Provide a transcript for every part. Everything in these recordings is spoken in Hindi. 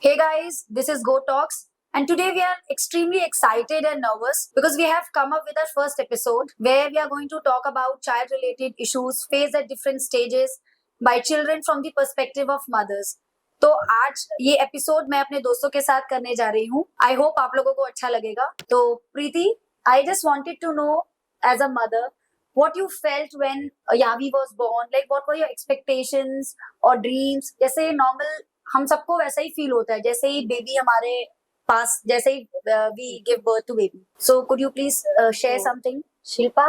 Hey guys, this is Go Talks, and today we are extremely excited and nervous because we have come up with our first episode where we are going to talk about child related issues faced at different stages by children from the perspective of mothers. तो आज ये एपिसोड मैं अपने दोस्तों के साथ करने जा रही हूँ. आई होप आप लोगों को अच्छा लगेगा. तो Preeti, I just wanted to know as a mother what you felt when Yavi was born, like what were your expectations or dreams. जैसे normal हम सबको वैसा ही फील होता है जैसे ही बेबी हमारे पास, जैसे ही we give birth to baby. So could you please share something? Shilpa,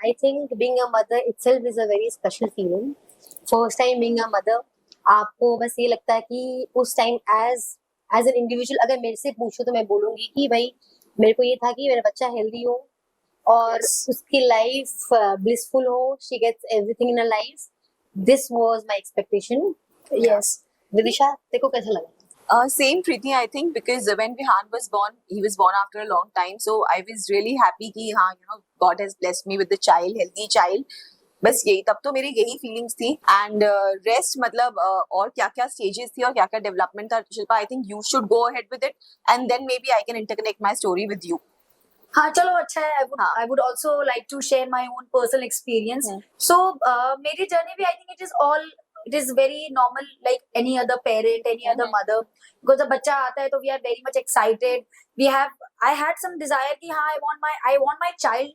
I think being a mother itself is a very special feeling. First time being a mother, आपको बस ये लगता है कि उस टाइम एज एन इंडिविजुअल अगर मेरे से पूछो तो मैं बोलूंगी कि भाई मेरे को ये था कि मेरा बच्चा हेल्दी हो और उसकी लाइफ ब्लिसफुल हो, she gets everything in a life. This was my expectation. Yes. Vidisha, तेरे को कैसा लगा? Same Preeti, I think, because when Vihan was born, he was born after a long time. So I was really happy कि हाँ, God has blessed me with the child, healthy child. बस यही, तब तो मेरी यही फीलिंग्स थी. एंड रेस्ट मतलब और क्या क्या स्टेजेस थी और क्या क्या डेवलपमेंट था, Shilpa, I think you should go ahead with it and then maybe I can interconnect my story with you. हाँ चलो अच्छा है. I would also like to share my own personal experience. So मेरी जर्नी भी I think it is very normal like any other parent, any other mother, because जब बच्चा आता है तो we are very much excited. I had some desire कि हाँ I want my child,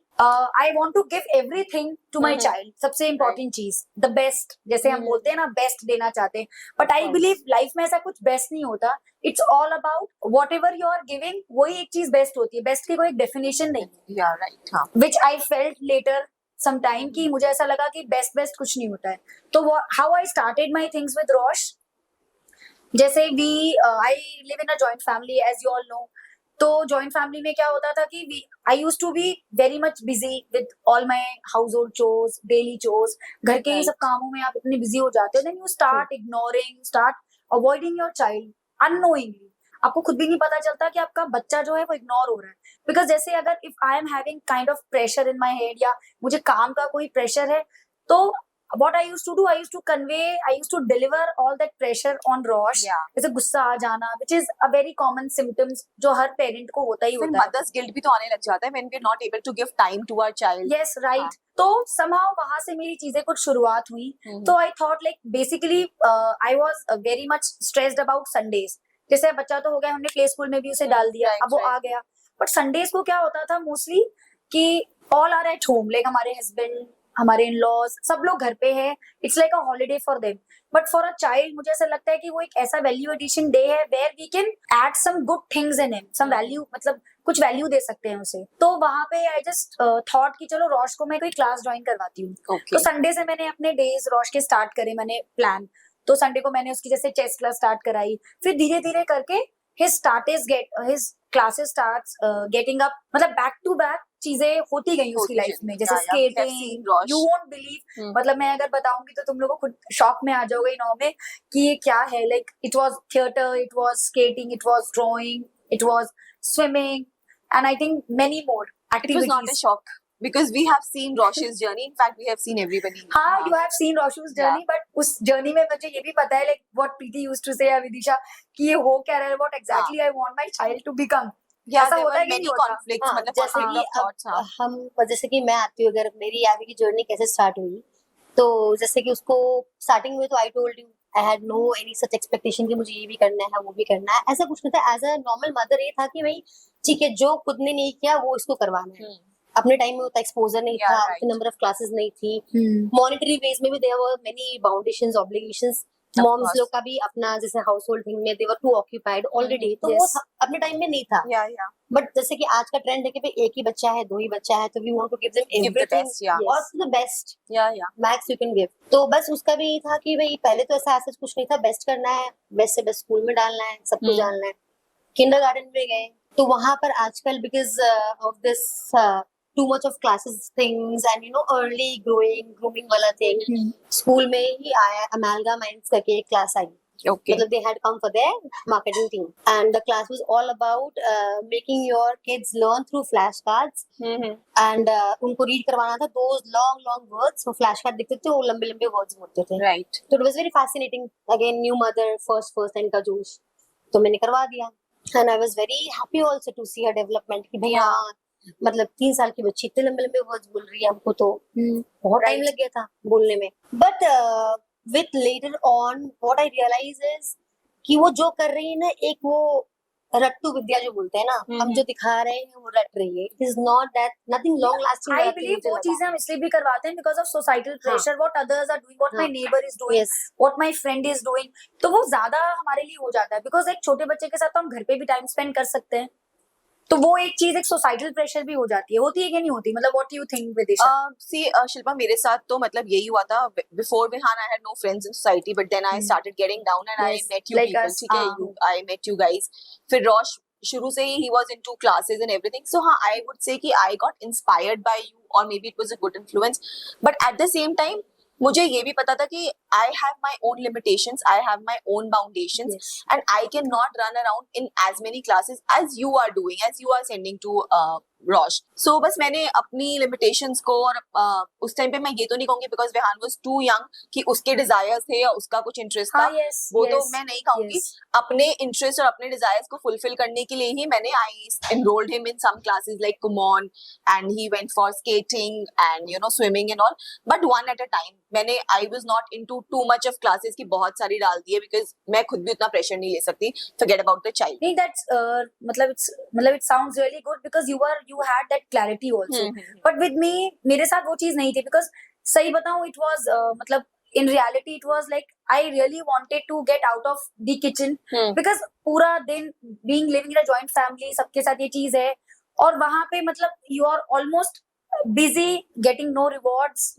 I want to give everything to my child. सबसे important चीज the best, जैसे हम बोलते हैं ना, best देना चाहते हैं. But I believe life में ऐसा कुछ best नहीं होता. It's all about whatever you are giving, वही एक चीज best होती है. Best की कोई definition नहीं. Yeah, right. हाँ. Which I felt later some time कि मुझे ऐसा लगा कि बेस्ट कुछ नहीं होता है. तो how I started my things with Rosh, जैसे I live in a joint family as you all know. तो जॉइंट फैमिली में क्या होता था कि I used to be very much busy with all my household chores, daily chores. घर के सब कामों में आप इतने बिजी हो जाते हो, then you start ignoring, start avoiding your child unknowingly. आपको खुद भी नहीं पता चलता कि आपका बच्चा जो है वो इग्नोर हो रहा है. बिकॉज जैसे अगर if I am having kind of pressure in my head या मुझे काम का कोई प्रेशर है, तो what I used to do, I used to deliver all that pressure on Rosh. जैसे गुस्सा आ जाना, which is a very common symptoms जो हर पेरेंट को होता ही होता है. मदर्स गिल्ट भी तो आने लग जाता है when we're not able to give time to our child. Yes, right. तो somehow वहां से मेरी चीजें कुछ शुरुआत हुई. तो I thought like basically I was very much stressed about Sundays. जैसे बच्चा तो हो गया, हमने प्ले स्कूल में भी उसे डाल दिया, अब वो आ गया. बट संडेज को क्या होता था मोस्टली कि all are at home, like हमारे हस्बैंड, हमारे इन लॉज, सब लोग घर पे हैं. It's like a holiday for them. But for a child मुझे ऐसा लगता है कि वो एक ऐसा वैल्यू एडिशन डे है where we can add some good things in him, some value, मतलब कुछ वैल्यू दे सकते हैं उसे. तो वहां पे आई जस्ट थॉट कि चलो रोश को मैं कोई क्लास ज्वाइन करवाती हूँ. तो संडे से मैंने अपने डेज रोश के स्टार्ट करे, मैंने प्लान. तो संडे को मैंने उसकी जैसे चेस क्लास स्टार्ट कराई, फिर धीरे धीरे करके his classes starts getting up, मतलब बैक टू बैक चीजें होती गई उसकी लाइफ में. जैसे स्केटिंग, यू वोंट बिलीव, मतलब मैं अगर बताऊंगी तो तुम लोगों को खुद शॉक में आ जाओगे इन में कि ये क्या है. Like it was theatre, it was skating, it was drawing, it was swimming, and I think many more activities. It was not a shock because we have seen Rosh's journey. In fact, we have seen everybody. हाँ, you have seen Rosh's journey, but उस journey में मुझे ये भी पता है, like what Preeti used to say, Vidisha, कि ये हो क्या रहा है, what exactly I want my child to become. Yeah, there were many conflicts. मतलब जैसे कि हम, जैसे कि मैं आती हूँ, अगर मेरी यावी की जर्नी कैसे स्टार्ट हुई, तो जैसे कि उसको स्टार्टिंग में तो I told you I had no any such expectation कि मुझे ये भी करना है वो भी करना है, ऐसा कुछ नहीं था. एज अ नॉर्मल मदर ये था कि भाई ठीक है, जो खुद ने नहीं किया वो इसको करवाना है. अपने टाइम में उतना एक्सपोजर नहीं था, नंबर ऑफ क्लासेस नहीं थी, मॉनेटरी वेज में भी there were many boundations, obligations. Moms लोग का भी अपना जैसे हाउस होल्ड थिंग में they were too occupied already, तो वो अपने टाइम में नहीं था. बट जैसे कि आज का ट्रेंड है कि भाई एक ही बच्चा है, दो ही बच्चा है, तो we want to give them everything और the best max you can give. तो बस उसका भी यही था कि भाई पहले तो ऐसा कुछ नहीं था, बेस्ट करना है, बेस्ट से बेस्ट स्कूल में डालना है, सब कुछ डालना है. किंडरगार्टन में गए तो वहां पर आजकल because of this too much of classes things and early grooming वाला thing, स्कूल में ही आया amalgam minds करके एक क्लास आई. मतलब they had come for their marketing team and the class was all about making your kids learn through flashcards and उनको read करवाना था those long words. वो flashcard दिखते थे, वो लंबे words होते थे. Right. So it was very fascinating. Again, new mother, first and का जोश. तो मैंने करवा दिया and I was very happy also to see her development कि भैया हाँ। मतलब 3 साल की बच्ची इतने लंबे लंबे वर्ड्स बोल रही है, हमको तो बहुत टाइम Right. लग गया था बोलने में. But with later on what I realize is कि वो जो कर रही है ना, एक वो रट्टू विद्या जो बोलते हैं ना, हम जो दिखा रहे हैं वो रट रही है. It is not that nothing long lasting. I believe वो चीजें हम इसलिए भी करवाते हैं because of societal pressure, what others are doing, what my हाँ. Neighbour is doing, yes what my friend is doing. तो वो ज्यादा हमारे लिए हो जाता है बिकॉज एक छोटे बच्चे के साथ तो हम घर पे भी टाइम स्पेंड कर सकते हैं. तो वो एक चीज, एक सोसाइटल प्रेशर भी हो जाती है. होती है कि नहीं होती? मतलब what you think Vidisha? Shilpa, मेरे साथ तो मतलब यही हुआ था. Before Vihaan I had no friends in society, but then I started getting down and I Yes, met you like people. us, ठीक है, आई मेट यू गाइस. फिर रोश शुरू से ही was into classes and everything. So हाँ, आई वुड से कि I got inspired by you और maybe it was a good influence. But at the same time मुझे ये भी पता था कि I have my own limitations, I have my own boundations, Yes. and I cannot run around in as many classes as you are doing, as you are sending to Rosh. So बस मैंने अपनी limitations को और उस टाइम पे मैं ये तो नहीं कहूंगी because Vihan was too young कि उसके desires थे या उसका कुछ interest था, हाँ, yes, वो तो yes, मैं नहीं कहूंगी. yes. अपने interest और अपने desires को fulfill करने के लिए ही मैंने I enrolled him in some classes like Kumon, and he went for skating and you know swimming and all, but one at a time. मैंने I was not into too much of classes की बहुत सारी डाल दी है because मैं खुद भी उतना pressure नहीं ले सकती. Forget about the child. नहीं, that's मतलब it sounds really good because you had that clarity also. But with me, मेरे साथ वो चीज नहीं थी because सही बताऊं, it was मतलब in reality it was like I really wanted to get out of the kitchen because पूरा दिन living in a joint family, सबके साथ ये चीज है और वहां पे मतलब you are almost busy getting no rewards.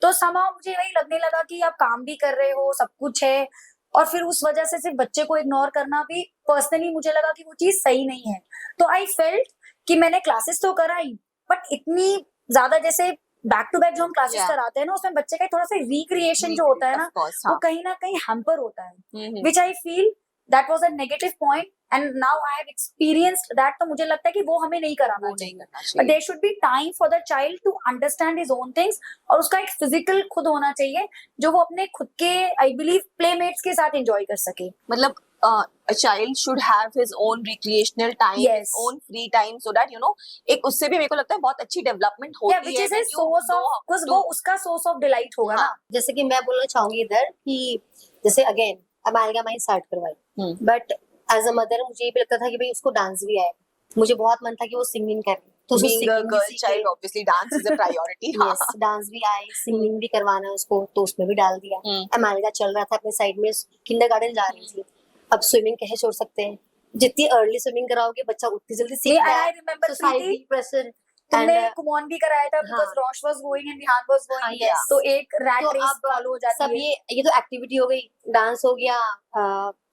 तो somehow मुझे वही लगने लगा कि आप काम भी कर रहे हो, सब कुछ है और फिर उस वजह से सिर्फ बच्चे को इग्नोर करना भी पर्सनली मुझे लगा कि वो चीज सही नहीं है. तो आई फेल्ट कि मैंने क्लासेस तो कराई बट इतनी ज्यादा जैसे बैक टू बैक जो हम क्लासेस Yeah. कराते हैं ना, उसमें बच्चे का थोड़ा सा रिक्रिएशन जो होता है ना, Of course, वो हाँ. कहीं ना कहीं हैम्पर होता है, hmm. Which I feel that was a negative point and now I have experienced that. तो मुझे लगता है कि वो हमें नहीं कराना वो नहीं चाहिए. करना But चाहिए. there should be time for the child to understand his own things और उसका एक फिजिकल खुद होना चाहिए जो वो अपने खुद के आई बिलीव प्लेमेट्स के साथ एंजॉय कर सके. मतलब a child should have his own recreational time, Yes. his own free time, so that you know एक उससे भी मेरे को लगता है बहुत अच्छी डेवलपमेंट Yeah, होती which है is a when you source know of how because to- वो उसका सोर्स ऑफ डिलाइट होगा ना. जैसे कि मैं बोलना चाहूंगी इधर कि जैसे अगेन अमालगम स्टार्ट करवाई, बट एज अ मदर मुझे ये भी लगता था कि भाई उसको डांस भी आए. मुझे बहुत मन था कि वो सिंगिंग करे, तो उसको being a singing भी girl सीखे. child, obviously dance is a priority. Yes, dance भी आए, सिंगिंग भी करवाना है उसको, तो उसमें भी डाल दिया. अमालिका चल रहा था अपने साइड में, किंडरगार्टन जा रही थी. अब स्विमिंग कैसे छोड़ सकते हैं? जितनी अर्ली स्विमिंग कराओगे बच्चा उतनी जल्दी सीख नहीं, रहा I है. remember सोसाइटी प्रीति, प्रेशर तुमने एंड कुमोन भी कराया था बिकॉज हाँ. रॉश was going and Vihaan was हाँ, गोइंग. yes. तो एक रैट तो रेस अब फॉलो हो सब जाती है. ये तो एक्टिविटी हो गई, डांस हो गया,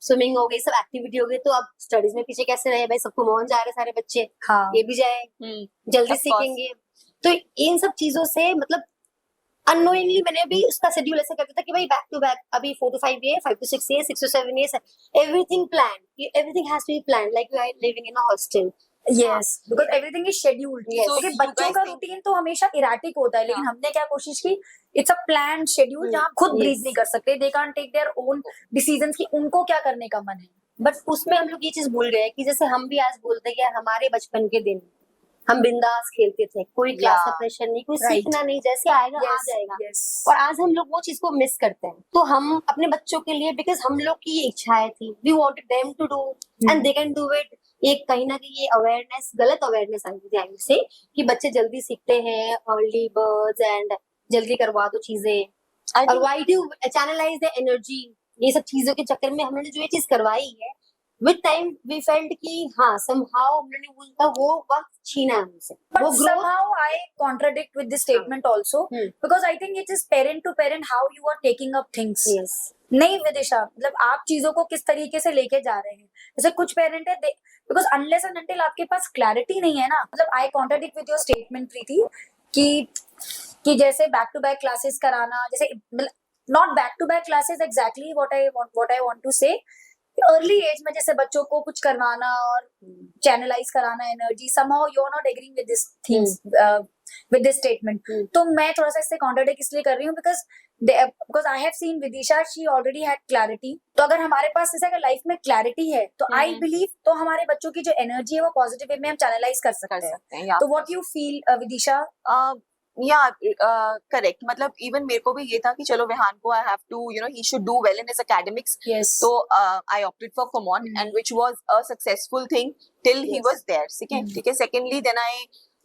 स्विमिंग हो गई, सब एक्टिविटी हो गई. तो अब स्टडीज में पीछे कैसे रहे भाई? सबको मोहन जा रहे सारे बच्चे, हाँ, ये भी जाए, जल्दी Of course. सीखेंगे. तो इन सब चीजों से मतलब अननोइंगली मैंने भी उसका शेड्यूल ऐसा करता था कि भाई बैक टू बैक अभी 4 to 5 ये, 5 to 6 ये, 6 to 7 ये, everything plan. Everything has to be plan like you are living in a hostel. Yes, because everything is scheduled. Yes. So क्योंकि you बच्चों guys का think- रूटीन तो हमेशा इराटिक होता है, लेकिन हमने क्या कोशिश की, इट्स अ प्लान शेड्यूल जहाँ खुद Yes. ब्रीज नहीं कर सकते. They can't take their own decisions कि उनको क्या करने का मन है. बट उसमें हम लोग ये चीज भूल गए कि जैसे हम भी आज बोलते हैं कि हमारे बचपन के दिन हम बिंदास खेलते थे, कोई क्लास का Yeah. प्रेशर नहीं, कोई Right. सीखना नहीं, जैसे आएगा आ जाएगा. यस, और आज हम लोग वो चीज को मिस करते हैं. तो हम अपने बच्चों के लिए, बिकॉज हम लोग की ये इच्छाएं थी, we wanted them to do and they can do it. एक कहीं ना कहीं ये अवेयरनेस, गलत अवेयरनेस आई थी आगे से कि बच्चे जल्दी सीखते हैं, अर्ली बर्ड्स एंड जल्दी करवा दो चीजें. I और think- why do channelize the energy, ये सब चीजों के चक्कर में हमने जो ये चीज करवाई है, विद टाइम वी फेल्ट कि हाँ समहाउ हमने वो वक्त छीना है हमसे. but वो growth somehow I contradict with this statement also because I think it is parent to parent how you are taking up things. Yes. नहीं विदिशा, मतलब आप चीजों को किस तरीके से लेके जा रहे हैं. जैसे कुछ पेरेंट है, बिकॉज अनलेस एंड अनटिल आपके पास क्लैरिटी नहीं है ना, मतलब I contradict with your statement Preeti कि जैसे बैक टू बैक क्लासेस कराना, जैसे not back to back classes exactly what I want to say, early age में जैसे बच्चों को कुछ करवाना और चैनलाइज कराना energy. Somehow you are not agreeing with this things, with this statement. तो मैं थोड़ा सा इससे कॉन्ट्राडिक्ट इसलिए कर रही हूँ because because I have seen Vidisha, she already had clarity. तो अगर हमारे पास जैसे अगर लाइफ में क्लैरिटी है तो आई बिलीव तो हमारे बच्चों की जो एनर्जी है वो पॉजिटिव वे में हम चैनलाइज कर सकते हैं. या तो व्हाट यू फील विदिशा? या करेक्ट, मतलब इवन मेरे को भी ये था कि चलो विहान को I have to he should do well in his academics. Yes. So I opted for Common, and which was a successful thing till he Yes. was there. ठीक है. Secondly, then I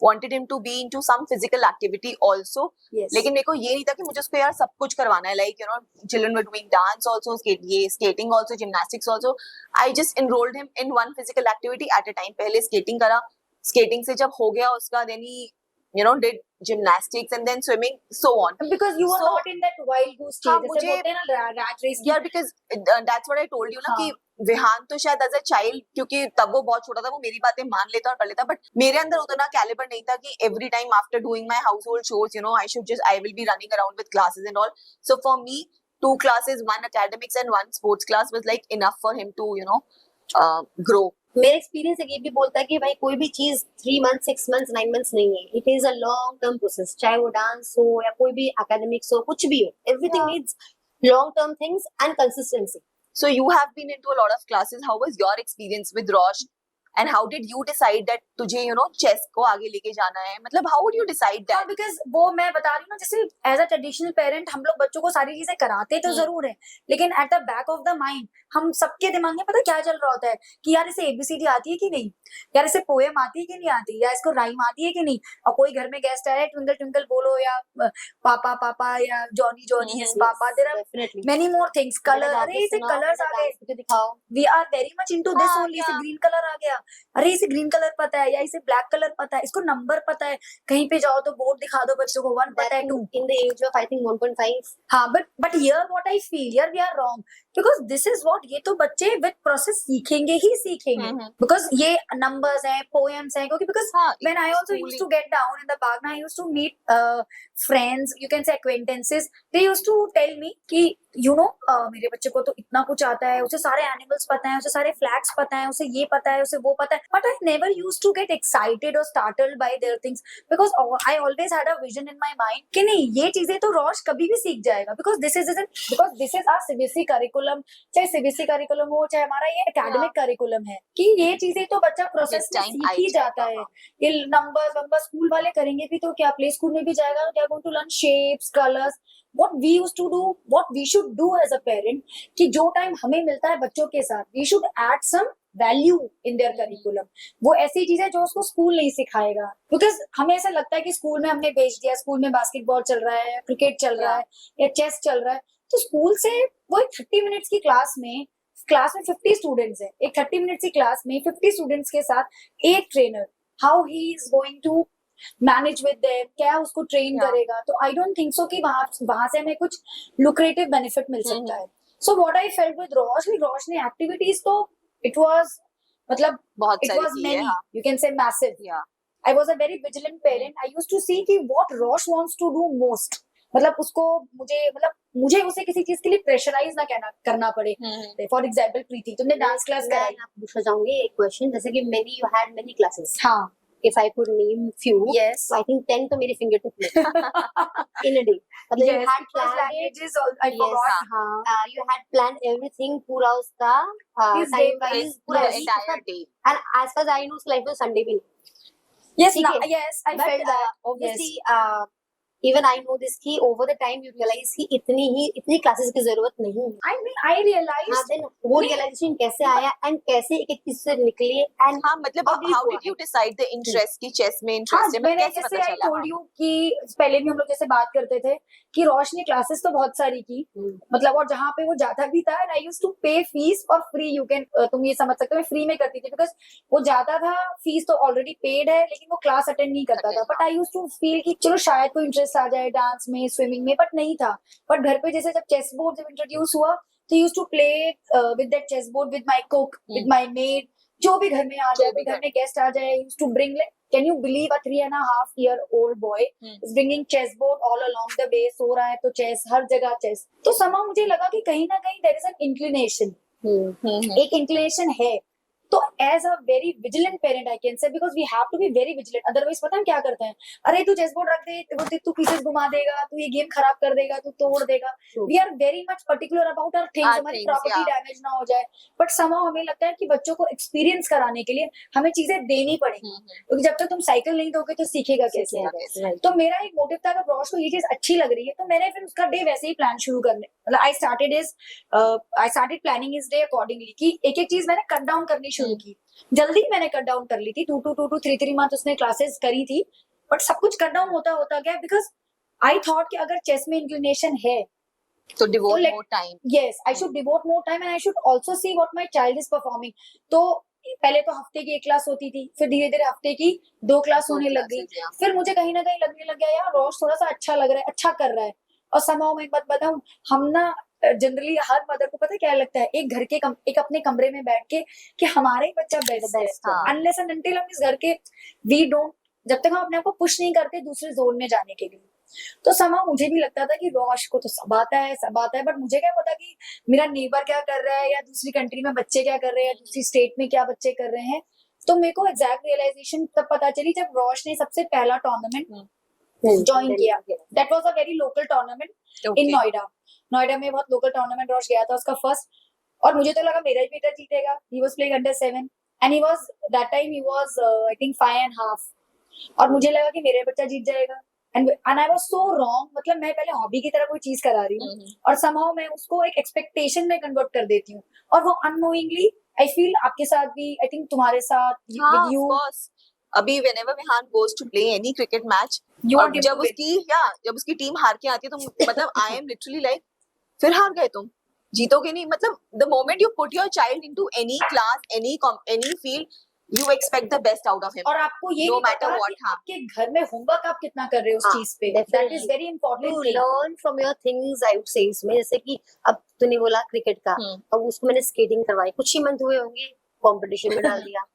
wanted him to be into some physical activity also. Yes. लेकिन मेरे को ये नहीं था कि मुझे उसको यार सब कुछ करवाना है. Like children were doing dance also, skating also, gymnastics also. I just enrolled him in one physical activity at a time. पहले skating करा. Skating से जब हो गया उसका, then he did gymnastics and then swimming, so on. Because you were not in that wild goose stage. हाँ, जैसे बोलते हैं ना rat race. Yeah, because that's what I told you ना हाँ. कि विहान तो शायद एज अ चाइल्ड, क्योंकि तब वो बहुत छोटा था, वो मेरी बातें मान लेता और कर लेता, बट मेरे अंदर उतना कैलिबर नहीं था कि every time after doing my household chores I will be running around with classes and all. So for me 2 classes, 1 academics and 1 sports class was like enough for him to grow. मेरा एक्सपीरियंस ये भी बोलता है कि भाई कोई भी चीज 3 months, 6 months, 9 months नहीं है. It is a long term process. चाहे वो डांस हो या कोई भी एकेडमिक्स हो, कुछ भी हो, everything needs long term things and consistency. So you have been into a lot of classes. How was your experience with Rosh? And how did you decide that तुझे chess को आगे लेके जाना है? मतलब how would you decide that? Because वो मैं बता रही हूँ ना, जैसे एज अ ट्रेडिशनल पेरेंट हम लोग बच्चों को सारी चीजें कराते तो जरूर है, लेकिन at the back of the mind हम सबके दिमाग में पता क्या चल रहा होता है कि यार इसे एबीसीडी आती है कि नहीं, यार इसे पोएम आती है कि नहीं आती, या इसको राइम आती है कि नहीं. और कोई घर में गेस्ट आया है, ट्विंकल ट्विंकल बोलो, या पापा पापा, या Johnny Johnny is papa. There are definitely many more things. Colour, अरे इसे कलर्स आ गए, दिखाओ. We are very much into this हाँ, ओनली. इसे क्या? ग्रीन कलर आ गया, अरे इसे ग्रीन कलर पता है, या इसे ब्लैक कलर पता है, इसको नंबर पता है. कहीं पे जाओ तो बोर्ड दिखा दो बच्चों को, 1 पता है, 2. in the age of I think 1.5. हाँ, but here what I feel, here we are wrong, because this is what ये तो बच्चे with process सीखेंगे ही सीखेंगे, because ये numbers हैं, poems हैं, क्योंकि because हाँ, when I also used to get down in the park, I used to meet friends, you can say acquaintances, they used to tell me कि मेरे बच्चे को तो इतना कुछ आता है, उसे सारे एनिमल्स पता है, उसे सारे फ्लैग्स पता है, उसे ये पता है, उसे वो पता है. But I never used to get excited और startled by their things, because I always had a vision in my mind कि नहीं, ये चीजें तो रोश कभी भी सीख जाएगा, because this is our CBSE curriculum. चाहे सीबीएसई करिकुलम हो, चाहे हमारा ये एकेडमिक करिकुलम है, कि ये चीजें तो बच्चा प्रोसेस में सीख ही जाता है. ये नंबर्स स्कूल वाले करेंगे भी तो क्या, प्ले स्कूल में भी जाएगा तो क्या, going to learn shapes, colours. What we used to do, what we should do as a parent, कि जो टाइम हमें मिलता है बच्चों के साथ, we should add some value in their curriculum. वो ऐसी चीज है जो उसको स्कूल नहीं सिखाएगा, बिकॉज हमें ऐसा लगता है कि स्कूल में हमने भेज दिया, स्कूल में बास्केटबॉल चल रहा है, क्रिकेट चल रहा है, या चेस चल रहा है, तो स्कूल से वो 30 मिनट्स की क्लास में 50 स्टूडेंट्स है, एक 30 मिनट्स की क्लास में 50 स्टूडेंट्स के साथ एक trainer, how he is going to manage with them, क्या उसको ट्रेन करेगा. तो आई डोंट थिंक सो कि वहां से हमें कुछ लुक्रेटिव बेनिफिट मिल सकता है. So what I felt with Rosh ने एक्टिविटीज तो इट वाज, मतलब बहुत इट सारी वाज की है, मेनी, हाँ. You can say massive. I was a very vigilant parent. I used to see कि what Rosh wants to do most, मतलब उसको मुझे उसे किसी चीज के लिए प्रेशराइज ना करना पड़े. फॉर एग्जांपल प्रीति, तुमने डांस क्लास कराई. मैं पूछना चाहूंगी एक क्वेश्चन, जैसे कि you had many classes. हाँ. If I could name few, Yes. so I think 10 तो मेरे fingertip में in a day. मतलब you had planned it. Languages, I forgot. हाँ. You had planned everything, पूरा उसका His day time wise, wise, पूरा the week entire उसका, day. and as far as I know उसका life में Sunday भी नहीं. Yes, ठीक है. yes, I But felt that. obviously even I know this कि over the time you realize कि इतनी classes की जरूरत नहीं है. I mean, I realized. हाँ, then वो realization कैसे आया and कैसे एक चीज से निकले and हाँ, मतलब how did you decide the interest की chess में interest है, मैंने कैसे जैसे पता I चला? told you कि पहले भी हम लोग जैसे बात करते थे कि रोश ने क्लासेस तो बहुत सारी की, मतलब, और जहाँ पे वो जाता भी था, and I used to pay fees for free. You can तुम ये समझ सकते हो, मैं फ्री में करती थी, बिकॉज वो जाता था, फीस तो ऑलरेडी पेड है, लेकिन वो क्लास अटेंड नहीं करता था. But I used to feel कि चलो शायद कोई इंटरेस्ट आ जाए डांस में, स्विमिंग में, बट नहीं था. बट घर पे जैसे जब चेस बोर्ड जब इंट्रोड्यूस हुआ, तो used to play with that chess board, with my cook, with my maid, जो भी घर में आ जाए, भी घर में गेस्ट आ जाए, used to bring, like, can you believe a 3.5-year-old boy is bringing chess board all along the way, सो रहा है तो चेस, हर जगह चेस. तो somehow मुझे लगा कि कहीं ना कहीं there is an inclination, एक inclination है. तो as a very vigilant parent I can say, because we have to be very vigilant, otherwise पता है हम क्या करते हैं, अरे तू चेस बोर्ड रख दे, तू पीसेस घुमा देगा, तू ये गेम खराब कर देगा, तू तोड़ देगा. We are very much particular about our things, Our हमारी things, प्रॉपर्टी yeah. डैमेज ना हो जाए. बट समहाउ हमें लगता है कि बच्चों को एक्सपीरियंस कराने के लिए हमें चीजें देनी पड़ेगी, क्योंकि जब तक तुम साइकिल नहीं दोगे तो सीखेगा कैसे. Right. तो मेरा एक मोटिव था कि रॉश को ये चीज अच्छी लग रही है, तो मैंने फिर उसका डे वैसे ही प्लान शुरू करने, मतलब I started planning is day accordingly, कि एक एक चीज मैंने कट डाउन करनी शुरू की. जल्दी मैंने कट डाउन कर ली थी, 2 to 3 मंथ उसने क्लासेस करी थी, बट सब कुछ कट डाउन होता होता गया, बिकॉज आई थॉट कि अगर चेस में इंक्लिनेशन है, तो devote let- more time. yes, I should devote more time and I should also see what my child is performing. तो पहले तो हफ्ते की 1 क्लास होती थी, फिर धीरे धीरे हफ्ते की 2 क्लास होने लग गई. फिर मुझे कहीं ना कहीं लगने लग गया यार रोश थोड़ा सा अच्छा लग रहा है, अच्छा कर रहा है. और समाओ मैं एक बात बताऊं, हम ना जनरली हर मदर को पता है क्या लगता है, एक घर के एक अपने कमरे में बैठ के कि हमारा ही बच्चा बेस्ट है, हाँ. अनलेस एंड अनटिल हम इस घर के वी डोंट, जब तक हम अपने आप को पुश नहीं करते दूसरे जोन में जाने के लिए. तो समा मुझे भी लगता था कि रोश को तो सब आता है, बट मुझे क्या पता कि मेरा नेबर क्या कर रहा है, या दूसरी कंट्री में बच्चे क्या कर रहे हैं, या दूसरी स्टेट में क्या बच्चे कर रहे हैं. तो मेरे को एग्जैक्ट रियलाइजेशन तब पता चली जब रोश ने सबसे पहला टूर्नामेंट ज्वाइन किया. That was a very local tournament इन नोएडा में बहुत लोकल टूर्नामेंट रोश गया था उसका फर्स्ट. और मुझे तो लगा मेरा ही बेटा जीतेगा. He was playing under 7 and he was that time he was I think 5.5, और मुझे लगा कि मेरा बच्चा जीत जाएगा. And I was so wrong. मतलब मैं पहले हॉबी की तरह कोई चीज करा रही हूँ और समहाउ मैं उसको एक एक्सपेक्टेशन में कन्वर्ट कर देती हूँ, और वो अननोइंगली आई फील आपके साथ भी, आई थिंक तुम्हारे साथ, विद यू, अभी whenever Vihan goes to play any cricket match, you और want him to win. जब उसकी टीम हार के आती है तो मतलब I am literally like, फिर हार गए तुम, जीतोगे नहीं. मतलब the moment you put your child into any class, any field, you expect the best out of him. और आपको ये No नहीं matter पता what, कि आपके घर में होमवर्क आप कितना कर रहे हो उस हाँ, चीज पे. definitely. That is very You important thing. learn from your things, I would say. इसमें जैसे कि अब तूने बोला क्रिकेट का, अब उसको मैंने स्केटिंग करवाई, कुछ ही मंथ हुए होंगे, कंपटीशन में डाल दिया.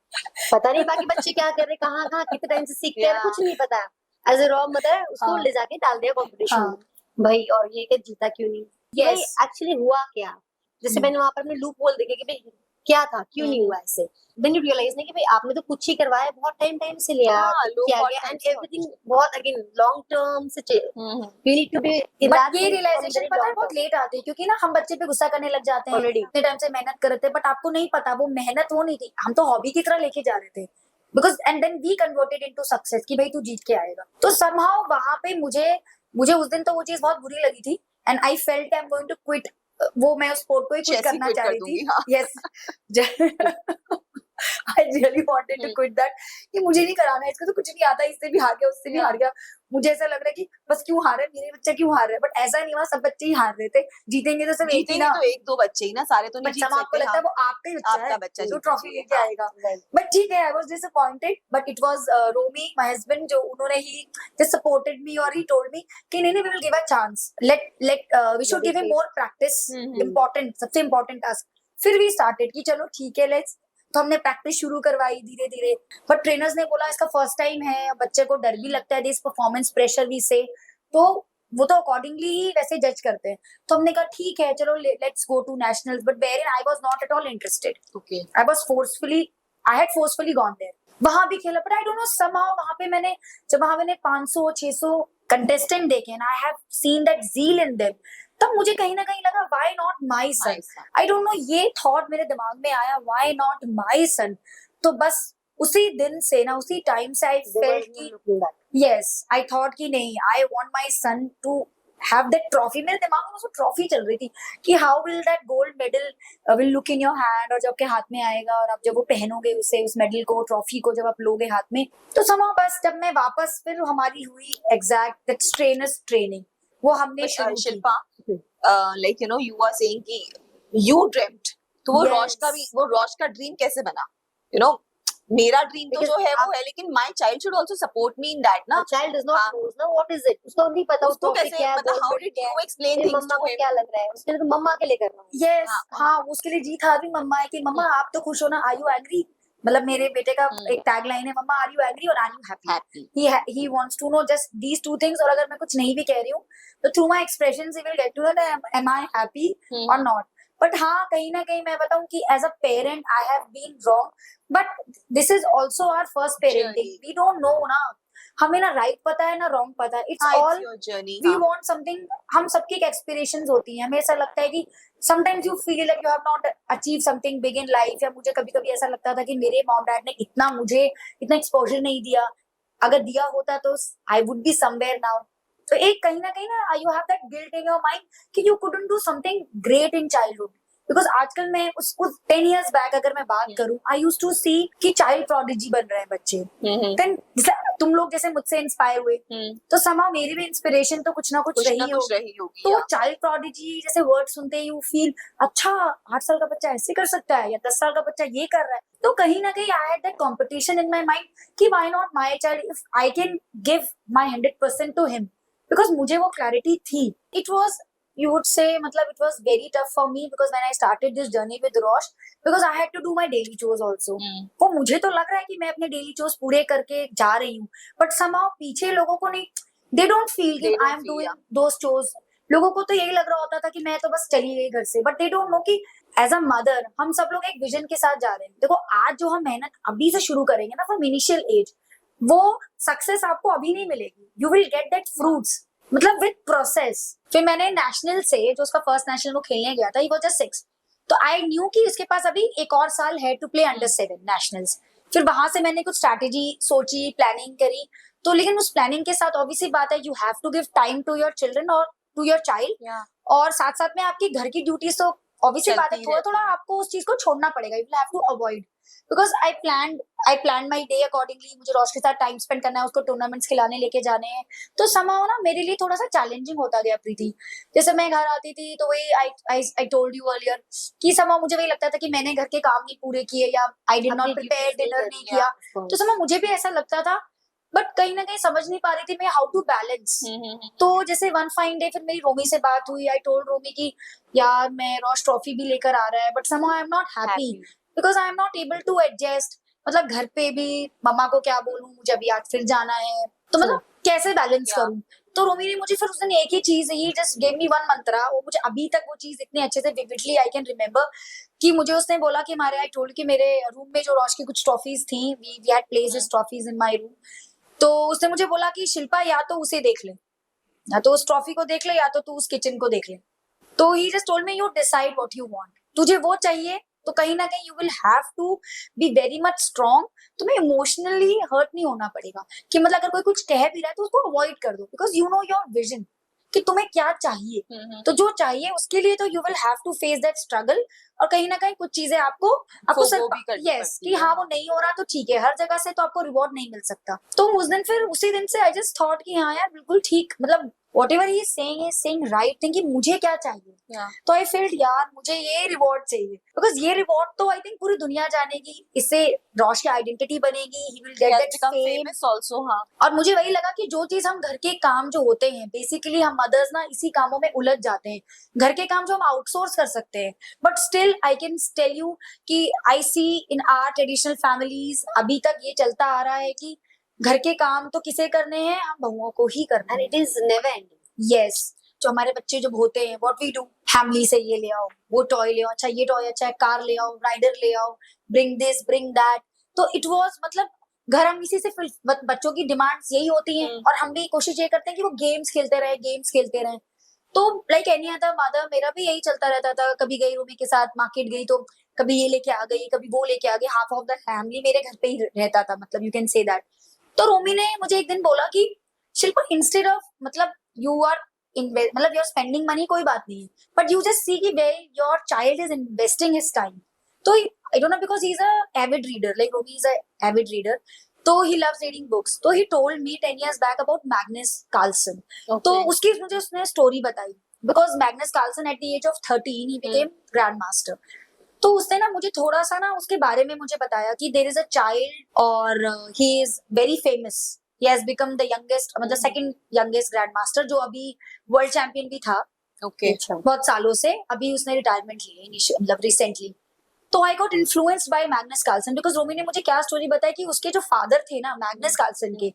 पता नहीं बाकी बच्चे क्या कर रहे, कहाँ कहाँ कितने टाइम से सीखते हैं, कुछ नहीं पता. एज ए रॉ मदर उसको हाँ. ले जाके डाल दिया कंपटीशन में. भाई और ये कि जीता क्यों नहीं, भाई एक्चुअली हुआ क्या. जैसे मैंने वहां पर अपने लूप होल देखे कि भाई क्या था, क्यों नहीं हुआ ऐसे. देन यू रियलाइज नहीं कि भाई आपने तो कुछ ही करवाया, बहुत टाइम से लिया, किया गया, एंड एवरीथिंग बहुत अगेन लॉन्ग टर्म से you need to be in that. But ये रियलाइजेशन पता है बहुत लेट आती है, क्योंकि ना हम बच्चे पे गुस्सा करने लग जाते हैं Already. इतने टाइम से मेहनत कर रहे थे, बट आपको नहीं पता वो मेहनत वो नहीं थी, हम तो हॉबी की तरह लेके जा रहे थे. Because and then we converted into success कि भाई तू जीत के आएगा. तो समहाउ वहां पे मुझे उस दिन तो वो चीज बहुत बुरी लगी थी, and I felt I am going to quit. वो मैं उस स्पोर्ट को ही क्विट Chess ही करना quit चाह कर रही दूंगी, थी. हाँ. Yes I really wanted to quit that, कि मुझे नहीं कराना है, इसको तो कुछ नहीं आता, इससे भी हार गया, उससे भी हार गया. मुझे ऐसा लग रहा है कि बस क्यों हार रहा है, मेरे बच्चा क्यों हार रहा है. बट ऐसा नहीं हुआ, सब बच्चे ही हार रहे थे. जीतेंगे तो सिर्फ एक ही जीतेंगे ना. तो 1-2 बच्चे ही ना, सारे तो नहीं बट जीत समा आपको सकते. लगता है वो आपका ही बच्चा आपका है बच्चा जो जीतना ट्रॉफी चाहिए, लेके हाँ. आएगा. बट ठीक है, I was disappointed, but it was Romi my husband, जो उन्होंने ही जस्ट सपोर्टेड मी और ही टोल्ड मी कि नहीं we will give a chance, let we should give him more practice. Important, सबसे इंपॉर्टेंट टास्क. फिर वी स्टार्टेड कि चलो ठीक है लेट्स. तो हमने प्रैक्टिस शुरू करवाई धीरे धीरे, बट ट्रेनर्स ने बोला इसका फर्स्ट टाइम है, बच्चे को डर भी लगता है, दिस परफॉर्मेंस प्रेशर वी से, तो वो तो अकॉर्डिंगली ही वैसे जज करते हैं. तो हमने कहा ठीक है चलो let's go to nationals, but where I was not at all interested. Okay. I had forcefully gone there. वहां भी खेला, but I don't know somehow वहां मैंने 500-600 कंटेस्टेंट देखे and I have seen that zeal in them, तब मुझे कहीं ना कहीं लगा why not my son. I don't know, ये थॉट मेरे दिमाग में आया, व्हाई नॉट माय सन. तो बस उसी दिन से ना, उसी टाइम से आई फेल्ट कि yes, I thought कि नहीं, I want my son to have that trophy. मेरे दिमाग में वो ट्रॉफी चल रही थी कि how will that gold medal will look in your hand, और जब आपके हाथ में आएगा और आप जब वो पहनोगे उसे, उस मेडल को, ट्रॉफी को जब आप लोगे हाथ में, तो समा बस जब मैं वापस फिर हमारी हुई एग्जैक्ट दैट स्ट्रेनर्स ट्रेनिंग, वो हमने शुरू की. Shilpa, like you know, you were saying कि you dreamt, तो वो रोश का ड्रीम कैसे बना? You know, मेरा ड्रीम तो जो है वो है, लेकिन my child should also support me in that ना. चाइल्ड डज नॉट नोस ना व्हाट इज इट. उसको नहीं पता उसको कैसे, मतलब how did you explain things mumma to को हिम? क्या लग रहा है, उसके लिए तो मम्मा के लिए कर रहा हूँ. यस, हाँ, उसके लिए जीत हार भी मम्मा है कि मम्मा आप तो खुश हो ना, आर यू एग्री. मतलब मेरे बेटे का एक टैग लाइन है, मम्मा आर यू एग्री और are you happy. He wants to know just these two things. और अगर मैं कुछ नहीं भी कह रही हूँ तो through my expressions he will get to know am I happy और नॉट. बट हाँ कहीं ना कहीं मैं बताऊं कि as a parent I have been wrong, but this is also our first parenting, Journey. We don't know ना, हमें ना राइट पता है ना रॉन्ग पता है, इट्स हाँ, it's all your journey. We हाँ. वांट समथिंग, हम सबकी एक एक्सपेक्टेशंस होती हैं, हमें ऐसा लगता है कि sometimes you feel like you have not achieve something big in life, या मुझे कभी कभी ऐसा लगता था कि मेरे मॉम डैड ने इतना मुझे इतना एक्सपोजर नहीं दिया, अगर दिया होता तो I would be somewhere now. तो एक कहीं ना you have that guilt in your mind कि you couldn't do something great in childhood, because आजकल मैं उसको 10 years बैक अगर मैं बात करूं, आई यूज्ड टू सी कि चाइल्ड प्रोडिजी बन रहे हैं बच्चे, देन तुम लोग जैसे मुझसे इंस्पायर हुए, तो somehow मेरी भी इंस्पिरेशन तो कुछ ना कुछ रही होगी। रही होगी. तो yeah. चाइल्ड प्रोडिजी जैसे वर्ड सुनते ही यू फील अच्छा 8 साल का बच्चा ऐसे कर सकता है या 10 साल का बच्चा ये कर रहा है, तो कहीं ना कहीं I had that competition in my mind कि why not my child, if I can give my 100% to him, because मुझे वो क्लैरिटी थी। It was, you would say, मतलब it was very tough for me because when I started this journey with Rosh, because I had to do my daily chores also. वो मुझे तो लग रहा है कि मैं अपने daily chores पूरे करके जा रही हूँ, but somehow पीछे लोगों को नहीं, they don't feel कि I am doing those chores. लोगों को तो यही लग रहा होता था कि मैं तो बस चली गई घर से, but they don't know कि एज अ मदर हम सब लोग एक विजन के साथ जा रहे हैं। देखो आज जो हम मेहनत अभी से शुरू करेंगे ना फ्रॉम इनिशियल एज, वो सक्सेस आपको अभी नहीं मिलेगी, you will get that fruits, मतलब विद प्रोसेस। फिर मैंने नेशनल से, जो उसका फर्स्ट नेशनल वो खेलने गया था, ही वाज जस्ट 6, तो आई न्यू कि इसके पास अभी एक और साल है टू प्ले अंडर 7 नेशनल्स। फिर वहां से मैंने कुछ स्ट्रैटेजी सोची, प्लानिंग करी, तो लेकिन उस प्लानिंग के साथ ऑब्वियसली बात है, you have to give time to your children और टू योर चाइल्ड, और साथ साथ में आपकी घर की ड्यूटीज तो ऑब्वियसली बात है थोड़ा थोड़ा आपको उस चीज को छोड़ना पड़ेगा, you will have to avoid, because I plan my day accordingly. मुझे रोश के साथ टाइम स्पेंड करना है, उसको टूर्नामेंट्स खिलाने लेके जाने हैं, तो somehow ना मेरे लिए थोड़ा सा चैलेंजिंग होता गया प्रीति। जैसे मैं घर आती थी तो वही आई टोल्ड यू अर्लियर कि somehow मुझे वही लगता था कि मैंने घर के काम नहीं पूरे किए, या आई डिड नॉट प्रिपेयर, डिनर नहीं किया, तो somehow मुझे भी ऐसा लगता था, बट कहीं ना कहीं समझ नहीं पा रही थी मैं हाउ टू बैलेंस। तो जैसे वन फाइन डे फिर मेरी रोमी से बात हुई, आई टोल्ड रोमी कि यार मैं रोश ट्रॉफी भी लेकर आ रहा है, but somehow I am not happy because I am not able to adjust, मतलब घर पे भी मम्मा को क्या बोलूं, मुझे अभी आज फिर जाना है, तो मतलब कैसे बैलेंस करूं। तो रोमी ने मुझे फिर उस दिन एक ही चीज, ही जस्ट गिव मी वन मंत्रा, वो मुझे अभी तक वो चीज इतने अच्छे से विविडली आई कैन रिमेम्बर, कि मुझे उसने बोला कि हमारे, आई टोल्ड कि मेरे रूम में जो रोश की कुछ ट्रॉफीज थी, we had placed his trophies in my room, तो उसने मुझे बोला कि शिल्पा या तो उसे देख ले, या तो उस ट्रॉफी को देख ले, या तो तू उस किचन को देख ले। तो he just told me you decide what you want, तुझे वो चाहिए तो कहीं ना कहीं you will have to be very much strong, तुम्हें इमोशनली हर्ट नहीं होना पड़ेगा, कि मतलब अगर कोई कुछ कह भी रहा है तो उसको अवॉइड कर दो, because you know your vision कि तुम्हें क्या चाहिए, तो जो चाहिए उसके लिए तो you will have to face that struggle, और कहीं ना कहीं कुछ चीजें आपको यस कि हाँ वो नहीं हो रहा तो ठीक है, हर जगह से तो आपको रिवॉर्ड नहीं मिल सकता। तो उस दिन फिर उसी दिन से आई जस्ट थॉट कि हाँ यार बिल्कुल ठीक, मतलब whatever he is saying right thing, कि मुझे क्या चाहिए, तो आई फेल्ट यार मुझे ये रिवॉर्ड चाहिए, बिकॉज ये रिवॉर्ड तो आई थिंक पूरी दुनिया जानेगी, इससे रोश की आइडेंटिटी बनेगी, ही will get that fame also, हाँ। और मुझे वही लगा कि जो चीज हम घर के काम जो होते हैं, बेसिकली हम मदर्स ना इसी कामों में उलझ जाते हैं, घर के काम जो हम आउटसोर्स कर सकते हैं, but still I can tell you कि I see in our traditional families अभी तक ये चलता आ रहा है कि घर के काम तो किसे करने हैं, हम बहुओं को ही करना है, and it is never ending. Yes, जो हमारे बच्चे जब होते हैं, व्हाट वी डू, फैमिली से ये ले आओ, वो टॉय ले आओ, अच्छा ये टॉय अच्छा है, कार ले आओ, राइडर ले आओ, ब्रिंग दिस ब्रिंग दैट, तो इट वाज मतलब घर हम इसी से बच्चों की डिमांड्स यही होती हैं, और हम भी कोशिश ये करते हैं कि वो गेम्स खेलते रहे। तो लाइक एनी अदर मदर मेरा भी यही चलता रहता था, कभी गई रोमी के साथ मार्केट गई तो कभी ये लेके आ गई, कभी वो लेके आ गई, हाफ ऑफ द फैमिली मेरे घर पे ही रहता था, मतलब यू कैन से दैट। तो रोमी ने मुझे एक दिन बोला कि शिल्पा, इंस्टेड ऑफ मतलब यू आर मतलब यू आर स्पेंडिंग मनी, कोई बात नहीं है, बट यू जस्ट सी कि where your child is investing his time. तो I don't know because he is a avid reader, like Romi is a avid reader, तो ही लव्स रीडिंग बुक्स। तो he told me 10 years back about Magnus Carlsen. तो उसकी मुझे उसने स्टोरी बताई, because Magnus Carlsen at the age of 13 he became grand master. तो उसने ना मुझे थोड़ा सा ना उसके बारे में मुझे बताया कि देयर इज अ चाइल्ड और he is very famous, he has become the youngest, मतलब सेकंड यंगेस्ट ग्रैंड मास्टर, जो अभी वर्ल्ड चैंपियन भी था बहुत सालों से, अभी उसने रिटायरमेंट ली है मतलब रिसेंटली। तो I got influenced by Magnus Carlsen, because Romi ने मुझे क्या स्टोरी बताई कि उसके जो फादर थे ना मैग्नस कार्लसन के,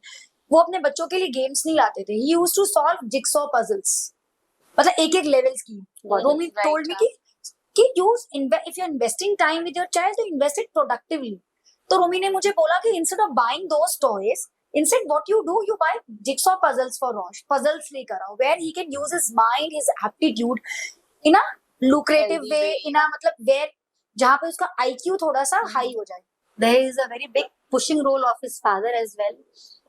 वो अपने बच्चों के लिए गेम्स नहीं लाते थे, he used to solve jigsaw puzzles, मतलब एक लेवल्स की। रोमी टोल्ड मी कि कि if you're investing time with your child, तो invest it productively. तो रोमी ने मुझे बोला कि instead of buying those toys, instead what you do, you buy jigsaw puzzles for Rosh. Puzzles लेकर आओ where he can use his mind, his aptitude in a lucrative Healthy way, way. in a मतलब where जहाँ पे उसका IQ थोड़ा सा हाई हो जाए. There is a very big pushing role of his father as well.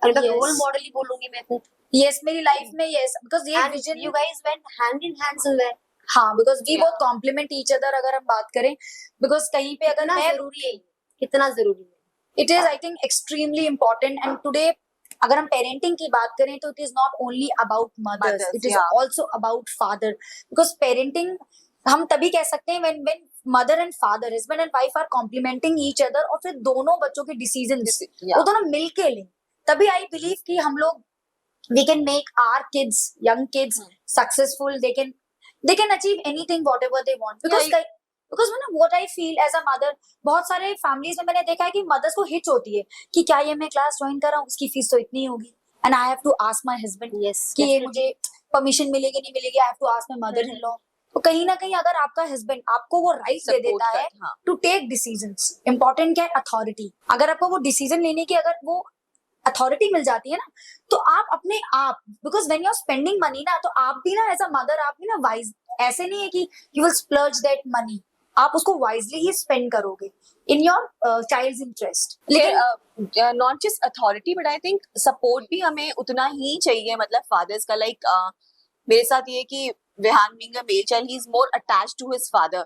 और Yes. रोल मॉडल ही बोलूंगी मैं खुद. Yes, मेरी लाइफ में yes, because ये And vision you guys went hand in hand somewhere. हाँ, because we Yeah. both complement each other अगर हम बात करें, because कहीं पे अगर कितना मैं जरूरी है, कितना जरूरी है. it is I think extremely important, and today अगर हम parenting की बात करें तो it is not only about mothers, it is yeah. also about father, because parenting हम तभी कह सकते हैं when mother and father, husband and wife are complementing each other, और फिर दोनों बच्चों के decisions Yeah. वो दोनों मिलके लें, तभी I believe कि हम लोग we can make our kids, young kids successful. They can achieve anything whatever they want, because Yeah, because what I feel as a mother, बहुत सारे families में मैंने देखा है कि mothers को hitch होती है कि क्या ये मैं क्लास ज्वाइन कर रहा हूँ, उसकी फीस तो इतनी होगी, and I have to ask my husband Yes, कि ये definitely. मुझे परमिशन मिलेगी नहीं मिलेगी, I have to ask my mother-in-law. तो कहीं ना कहीं अगर आपका हस्बैंड आपको वो राइट दे Support देता है कर, हाँ. टू टेक डिसीजंस, इंपॉर्टेंट क्या है, अथॉरिटी. अगर आपको वो डिसीजन लेने की अगर वो अथॉरिटी मिल जाती है ना, तो आप अपने आप, because when you are spending money ना, तो आप भी ना एज अ मदर, आप भी ना वाइज, ऐसे नहीं है कि you will splurge that money, आप उसको वाइजली ही स्पेंड करोगे इन योर चाइल्ड्स इंटरेस्ट. लेकिन not just authority but I think support भी हमें उतना ही चाहिए, मतलब फादर्स का. लाइक मेरे साथ ये कि Vihaan being a male child, he is more attached to his father,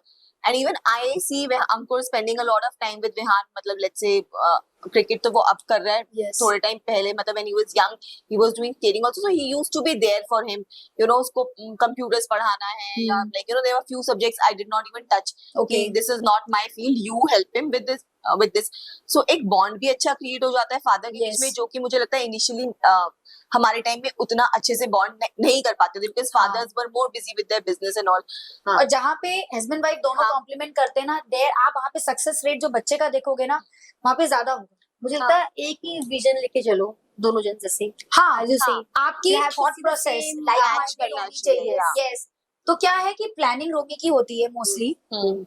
and even I see when Ankur spending a lot of time with Vihan, मतलब let's say cricket तो वो अब कर रहा है. Yes. थोड़े टाइम पहले मतलब when he was young he was doing skating also, so he used to be there for him, you know, उसको computers पढ़ाना है या like you know there were few subjects I did not even touch. Okay. कि this is not my field, you help him with this. So एक bond भी अच्छा create हो जाता है father के बीच Yes. में, जो कि मुझे लगता है initially हमारे टाइम में उतना अच्छे से बॉन्ड नहीं कर पाते थे, because fathers were more busy with their business and all. हाँ. और जहाँ पे हस्बैंड वाइफ दोनों हाँ. कॉम्प्लीमेंट करते हैं ना, देर आप वहाँ पे सक्सेस रेट जो बच्चे का देखोगे ना, वहाँ पे ज्यादा होगा. मुझे हाँ. लगता है एक ही विजन लेके चलो दोनों जन जैसे. हाँ, As you हाँ. say, आपकी They have to thought see the process same like match minded करना होनी चाहिए, चाहिए. यस. तो क्या है कि प्लानिंग रोमी की होती है मोस्टली,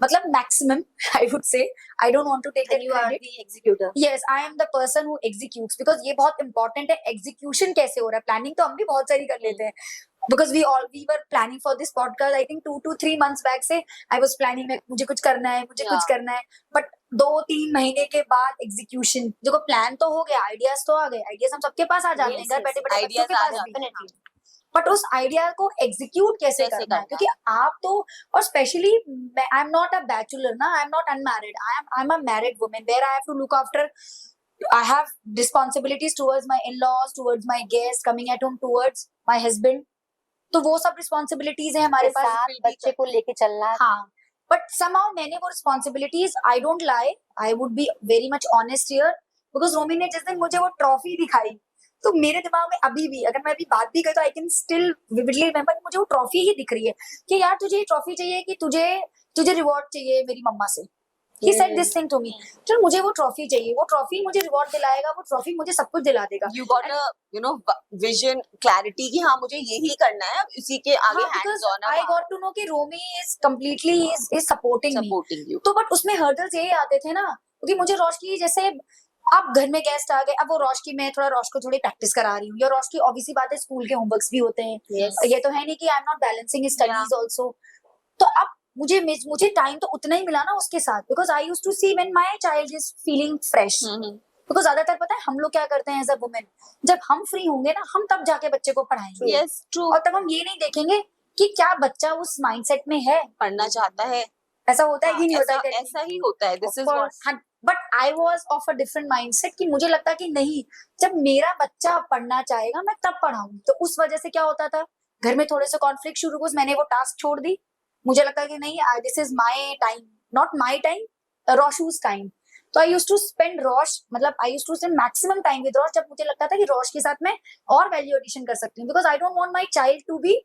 मतलब maximum I would say, I don't want to take and that you are credit. the executor. Yes, I am the person who executes, because ये बहुत इंपॉर्टेंट है. एग्जीक्यूशन कैसे हो रहा है, प्लानिंग तो हम भी बहुत सारी कर लेते हैं, because we were planning for this podcast. I think 2 to 3 months back से आई वाज प्लानिंग, मुझे कुछ करना है, मुझे कुछ करना है, बट 2-3 महीने के बाद एग्जीक्यूशन. देखो प्लान तो हो गया, आइडियाज तो आ गए, आइडियाज हम सबके पास आ जाते हैं, Yes, घर yes, बैठे बैठे बच्चों ideas के आ पास जाते भी. हैं. Definitely. बट उस आइडिया को एग्जीक्यूट कैसे कैसे करना है, करना क्योंकि आप तो, और specially I am not a bachelor ना, I am not unmarried, I am a married woman where I have to look after, I have responsibilities towards my in-laws, towards my guests coming at home, towards my husband. तो वो सब responsibilities है हमारे के पास. साथ बच्चे को लेके चलना. हाँ, but somehow मैंने वो responsibilities, I don't lie, I would be very much honest here, because रोमी ने जिस दिन मुझे वो ट्रॉफी दिखाई, तो मेरे दिमाग में अभी भी, अगर मैं अभी बात भी करूँ तो I can still vividly remember, मुझे वो ट्रॉफी ही दिख रही है कि यार तुझे ये ट्रॉफी चाहिए कि तुझे रिवॉर्ड चाहिए मेरी मम्मा से. He said this thing to me. चल मुझे वो ट्रॉफी चाहिए, वो ट्रॉफी मुझे रिवॉर्ड दिलाएगा, वो ट्रॉफी मुझे सब कुछ दिला देगा. You got a you know vision, clarity कि हाँ मुझे यही करना है, अब इसी के आगे हाँ, because hands on I got to know कि रोमी is completely is supporting me. supporting you. तो बट उसमें हर्डल्स यही आते थे ना, क्योंकि मुझे रोशनी जैसे अब घर में गेस्ट आ गए, अब वो रोश की मैं थोड़ा रोश को थोड़ी प्रैक्टिस करा रही हूँ, या रोश की ऑब्वियसली बात है स्कूल के होमवर्क्स भी होते हैं. Yes. ये तो है नहीं कि आई am not balancing studies also. तो अब मुझे टाइम तो उतना ही मिला ना उसके साथ, because I used to see when my child is feeling fresh. Because ज्यादातर पता है हम लोग क्या करते हैं एज अ वुमेन, जब हम फ्री होंगे ना, हम तब जाके बच्चे को पढ़ाएंगे. Yes, true. और तब हम ये नहीं देखेंगे कि क्या बच्चा उस माइंडसेट में है, पढ़ना चाहता है. ऐसा होता है कि नहीं होता है. ऐसा ही होता है. This is what. But I was of a different mindset कि मुझे लगता कि नहीं, जब मेरा बच्चा पढ़ना चाहेगा मैं तब पढ़ाऊंगी. तो उस वजह से क्या होता था, घर में थोड़े से कॉन्फ्लिक्ट शुरू हुए, मैंने वो टास्क छोड़ दी. मुझे लगता कि नहीं, this is my time, not my time, Rosh's time. तो आई यूज्ड टू स्पेंड मतलब I used to spend maximum time with Rosh, जब मुझे लगता था कि रोश के साथ मैं और वैल्यू एडिशन कर सकती हूँ, because I don't want my child to be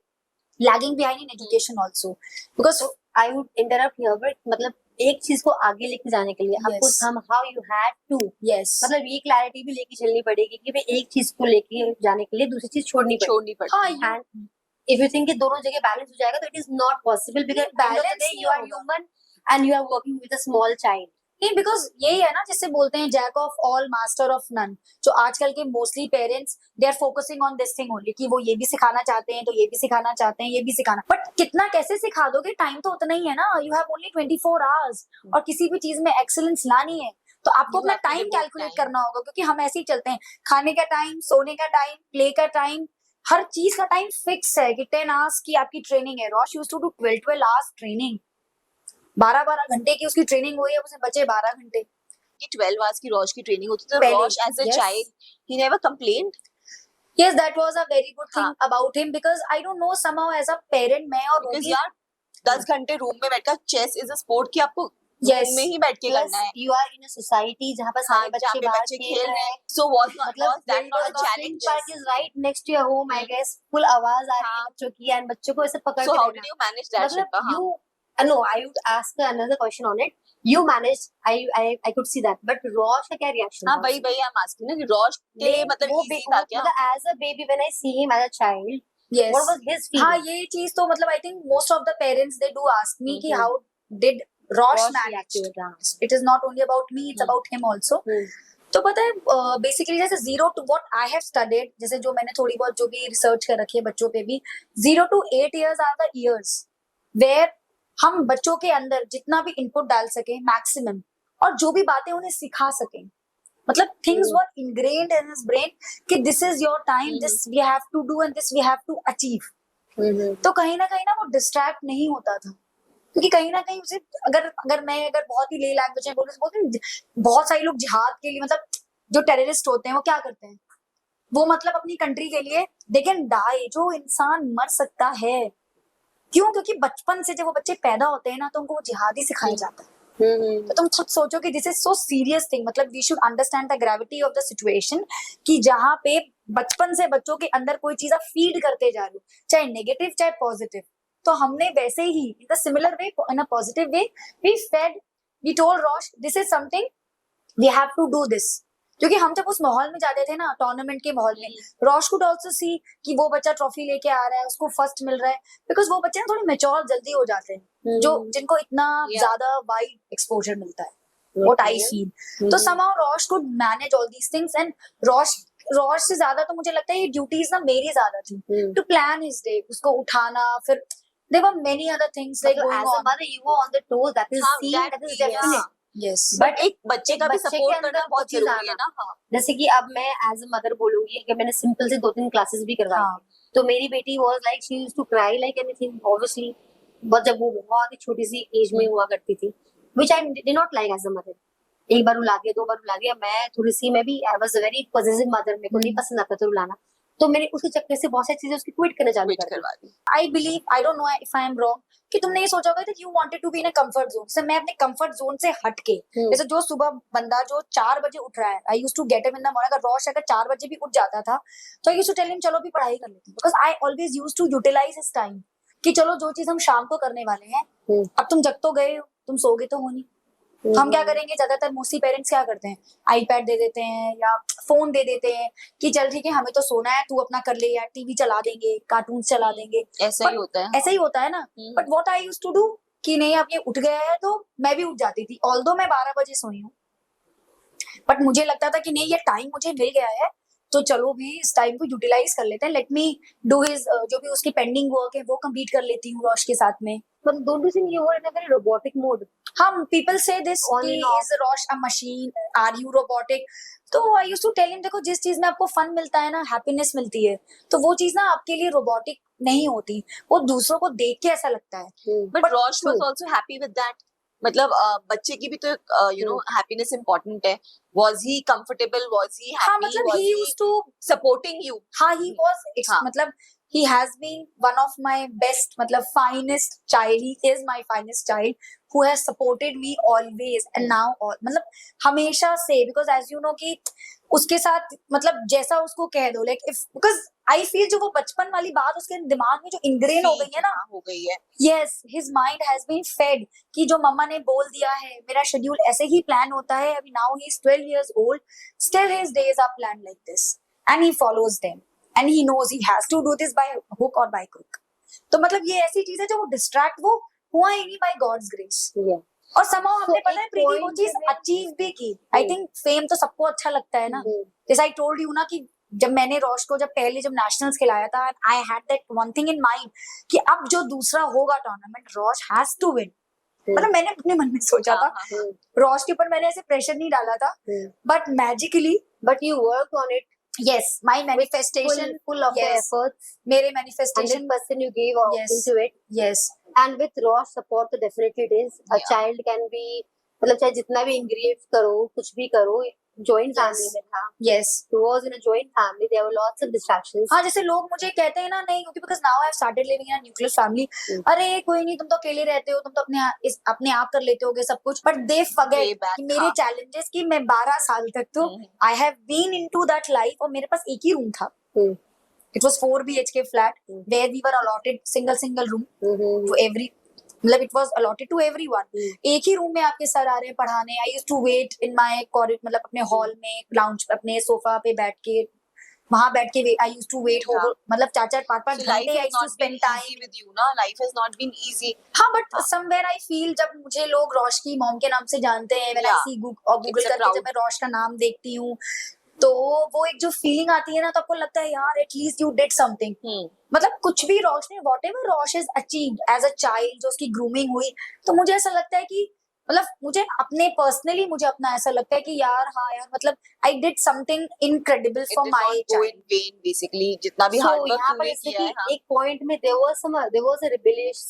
lagging behind in education also. Because I would interrupt here, but मतलब एक चीज को आगे लेके जाने के लिए आपको somehow you had to, yes, मतलब ये क्लैरिटी भी लेके चलनी पड़ेगी कि भाई एक चीज को लेके जाने के लिए दूसरी चीज छोड़नी पड़ेगी. छोड़नी पड़ती हाँ, है. And if you think कि दोनों जगह बैलेंस हो जाएगा, तो it is not possible because at the end of the balance day नहीं you are होगा। human and you are working with a small child. नहीं, बिकॉज यही है ना जिससे बोलते हैं jack of all master of none. जो आजकल के mostly parents they are focusing on this thing only कि वो ये भी सिखाना चाहते हैं तो ये भी सिखाना चाहते हैं, ये भी सिखाना, बट कितना कैसे सिखा दोगे, टाइम तो उतना ही है ना, यू हैव ओनली 24 आवर्स। और किसी भी चीज में एक्सीलेंस लानी है तो आपको You अपना have to time devote calculate time. करना होगा, क्योंकि हम ऐसे ही चलते हैं, खाने का टाइम, सोने का टाइम, प्ले का टाइम, हर चीज का टाइम फिक्स है कि 10 आवर्स की आपकी ट्रेनिंग है। Rosh used to do 12 hours training, 12 घंटे की उसकी ट्रेनिंग हुई है, उसे बचे 12 घंटे। कि 12 आवर्स की रोश की ट्रेनिंग होती थी, तो पहले, Rosh as a yes. Child he never complained. Yes, that was a very good thing हाँ. about him because I don't know somehow as a parent मैं और बिकॉज रोगी, यार 10 घंटे रूम में बैठकर चेस इज अ स्पोर्ट कि आपको Yes. रूम में ही बैठ के Plus करना है। you are in a society जहाँ पर हाँ, सारे जहाँ बच्चे पे बाहर बच्चे खेल रहे हैं, सो वाज मतलब that not a the swing challenge? park is right next to your home, I guess. full आवाज आ रही है हाँ. बच्चों की and बच्चों को ऐसे पकड़ So के how रहना। did you manage that, मतलब Shilpa? हाँ. you no, I would ask another question on it. You managed, I could see that, but Rosh का क्या reaction हाँ था? वही वही I'm asking ना कि रोश के लिए मतलब वो easy था क्या? मतलब as a baby when I see him as a child, yes, what was his feeling? हाँ ये चीज तो मतलब I think most of the parents they do ask me कि Mhm. how did Rosh Rosh manage? reacted with that. It is not only about me, it's about him also. तो पता है बेसिकली जैसे 0 to what I have studied, जैसे जो मैंने थोड़ी बहुत जो भी रिसर्च कर रखी है बच्चों पे भी, 0 to 8 years are the years where हम बच्चों के अंदर जितना भी इनपुट डाल सके मैक्सिमम, और जो भी बातें उन्हें सिखा सकें, मतलब things were ingrained in his brain कि this is your time, this we have to do and this we have to achieve. तो कहीं ना वो डिस्ट्रैक्ट नहीं होता था, क्योंकि कहीं ना कहीं उसे अगर मैं बहुत ही ले लैंग्वेज में बोलते हैं, बहुत सारे लोग जिहाद के लिए, मतलब जो टेररिस्ट होते हैं वो क्या करते हैं, वो मतलब अपनी कंट्री के लिए दे कैन डाई, जो इंसान मर सकता है। क्यों? क्योंकि बचपन से जब वो बच्चे पैदा होते हैं ना तो उनको वो जिहाद ही सिखाया जाता है। तो तुम खुद सोचो कि this is so serious thing, मतलब we should understand the gravity of the situation कि जहाँ पे बचपन से बच्चों के अंदर कोई चीज आप फीड करते जा रहे हो, चाहे नेगेटिव चाहे पॉजिटिव। तो हमने वैसे ही in the similar way, in a positive way, we fed, we told Rosh this is something we have to do this. क्योंकि हम जब उस माहौल में जाते थे ना, टूर्नामेंट के माहौल में, रॉश कुड ऑल्सो सी कि वो बच्चा ट्रॉफी लेके आ रहा है, उसको फर्स्ट मिल रहा है, बिकॉज वो बच्चे ना थोड़े मेच्योर जल्दी हो जाते हैं, जो जिनको इतना ज्यादा वाइड एक्सपोजर मिलता है, व्हाट आई फील। तो somehow Roche could manage all these things and Roche से ज्यादा तो मुझे लगता है ये ड्यूटीज ना मेरी ज्यादा थी, टू प्लान हिज डे, उसको उठाना, फिर there were many other things like मतलब going as a on. mother you were on the toes, that is हाँ, seen, that is yeah. definite. Yes. But एक बच्चे का भी बच्चे के सपोर्ट अंदर करना बहुत कुछ चीज़ जरूरी है ना। हाँ. जैसे कि अब मैं एज अ मदर बोलूंगी कि मैंने सिंपल से 2-3 क्लासेस भी करवाई हाँ. तो मेरी बेटी was like she used to cry like anything obviously, but जब वो बहुत ही छोटी सी एज में हुआ करती थी, which I did not like as a mother. एक बार रुला दिया, 2 बार रुला दिया, मैं थोड़ी सी मैं भी आई was a very positive mother, मेरे को नहीं पसंद आता था रुलाना, तो मैंने उसके चक्कर से बहुत सारी चीजें उसकी क्विट करना चालू कर दी। करवा दी। I believe, I don't know if I am wrong, कि तुमने ये सोचा होगा कि you wanted to be in a comfort zone। जैसे मैं अपने comfort zone से हट के, जैसे जो सुबह बंदा जो 4 बजे उठ रहा है, I used to get him in the morning, अगर रॉश अगर 4 बजे भी उठ जाता था तो I used to tell him चलो भी पढ़ाई कर लेते हैं, because I always used to utilize his time कि चलो जो चीज हम शाम को करने वाले हैं, अब तुम जग तो गए हो, तुम सोगे तो हो नहीं। हम क्या करेंगे, ज्यादातर मोस्टली पेरेंट्स क्या करते हैं, आईपैड दे देते हैं या फोन दे देते हैं कि चल ठीक है हमें तो सोना है, तू अपना कर ले, या टीवी चला देंगे, कार्टून चला देंगे, ऐसा ही होता है। ऐसा ही होता है ना। But what I used to do कि नहीं, अब ये उठ गया है तो मैं भी उठ जाती थी, ऑल्दो मैं 12 बजे सोई हूँ, बट मुझे लगता था कि नहीं ये टाइम मुझे मिल गया है तो चलो भी इस टाइम को यूटिलाइज कर लेते हैं, लेट मी डू हिज जो भी उसकी पेंडिंग वर्क है वो कंप्लीट कर लेती हूँ रॉश के साथ में। But don't you think you were in a very robotic mode? हम पीपल से this On and off. Is Rosh a machine, are you robotic? तो I used to tell him देखो जिस चीज में आपको फन मिलता है ना, हैप्पीनेस मिलती है, तो वो चीज ना आपके लिए रोबोटिक नहीं होती, वो दूसरों को देख के ऐसा लगता है। But Rosh was also happy with that, मतलब बच्चे की भी तो यू नो हैप्पीनेस इंपॉर्टेंट है। Was he comfortable, was he हाँ हैप्पी, मतलब he used to supporting you? हाँ ही वाज हाँ. मतलब he has been one of my best, मतलब finest child, he is my finest child who has supported me always and now all, मतलब हमेशा से, because as you know कि उसके साथ मतलब जैसा उसको कह दो, like if because I feel जो वो बचपन वाली बात उसके दिमाग में जो ingrain हो गई है ना, हो गई है, yes his mind has been fed कि जो मम्मा ने बोल दिया है, मेरा शेड्यूल ऐसे ही प्लान होता है, अभी now he is 12 years old, still his days are planned like this and he follows them and he knows he has to do this by hook or by crook. तो मतलब ये ऐसी चीज है जो वो डिस्ट्रैक्ट वो हुआ ही नहीं बाय गॉड्स ग्रेस। Yeah. और somehow हमने So, पता है एक प्रीति वो point चीज में- अचीव भी की। आई थिंक फेम तो सबको अच्छा लगता है ना, जैसे आई टोल्ड यू ना कि जब मैंने रोश को जब पहले जब नेशनल्स खिलाया था, I had that one thing in mind कि अब जो दूसरा होगा tournament Rosh has to win. मतलब मैंने अपने मन में सोचा था, रोश के ऊपर मैंने ऐसे प्रेशर नहीं डाला था, but magically But you worked on it yes my manifestation full of your yes efforts. मेरे manifestation 100% you gave Yes. into it. yes And with Rosh support तो definitely it is. A Yeah. child can be मतलब चाहे जितना भी इंग्रेव करो कुछ भी करो, joint family में था. yes He was in a joint family. There were lots of distractions. हाँ जैसे लोग मुझे कहते हैं ना, नहीं क्योंकि because now I have started living in a nuclear family, अरे कोई नहीं तुम तो अकेले रहते हो, तुम तो अपने आप कर लेते होगे सब कुछ, बट दे फॉरगेट कि मेरे चैलेंजेस की मैं 12 साल तक तो I have been into that life, और मेरे पास एक ही रूम था, it was 4 BHK flat where we were allotted single room to every, मतलब it was allotted to everyone. एक ही रूम में आपके सर आ रहे हैं पढ़ाने, I used to wait in my corridor, मतलब अपने हॉल में लाउंज अपने सोफा पे बैठ के वहां बैठ के आई यूज्ड टू वेट हो, मतलब 4-4 5-5 घंटे I used to spend time with you ना, life has not been easy. हाँ बट समवेयर आई फील जब मुझे लोग रोश की मॉम के नाम से जानते हैं, when I see Google It's a करके जब मैं रोश का नाम देखती हूँ तो वो एक जो फीलिंग आती है ना, तो आपको लगता है यार एटलीस्ट यू डिड समथिंग। मतलब कुछ भी रोश ने whatever Rosh is achieved as a child, जो उसकी ग्रूमिंग हुई, तो मुझे ऐसा लगता है कि मतलब मुझे अपने पर्सनली मुझे अपना ऐसा लगता है कि यार हाँ यार मतलब I did something incredible It for did my not go in vain basically. जितना भी So hard work यहाँ पर तूने जैसे किया है, कि हाँ. एक point में there was a rebellious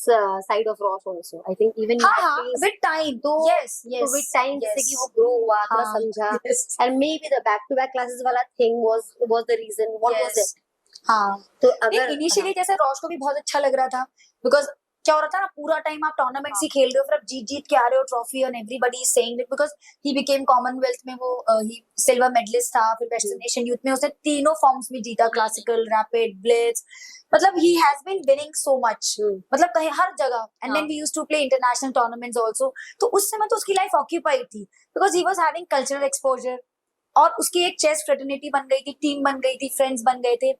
side of Rosh also. I think even हाँ that हाँ phase, विद टाइम तो yes तो with time जैसे yes कि वो grow हुआ, थोड़ा हाँ, समझा, yes, and maybe the back-to-back classes वाला thing was the reason. What was yes. it? हाँ तो अगर इनिशियली जैसे रोश को भी बहुत अच्छा लग रहा था, बिकॉज क्या हो रहा था ना, पूरा टाइम आप टूर्नामेंट्स ही खेल रहे हो, फिर आप जीत के आ रहे हो trophy, and everybody is saying it because he became Commonwealth में वो ही सिल्वर मेडलिस्ट था, फिर वेस्टर्न एशियन यूथ में उसने तीनों फॉर्म्स में जीता, क्लासिकल, रैपिड, ब्लिट्ज, मतलब he has been winning so much, मतलब कहीं हर जगह, and then we used to play international tournaments also, तो उस समय तो उसकी लाइफ ऑक्यूपाइड थी because he was having cultural exposure, और उसकी एक चेस फ्रेटर्निटी बन गई थी, टीम बन गई थी, फ्रेंड्स बन गए थे।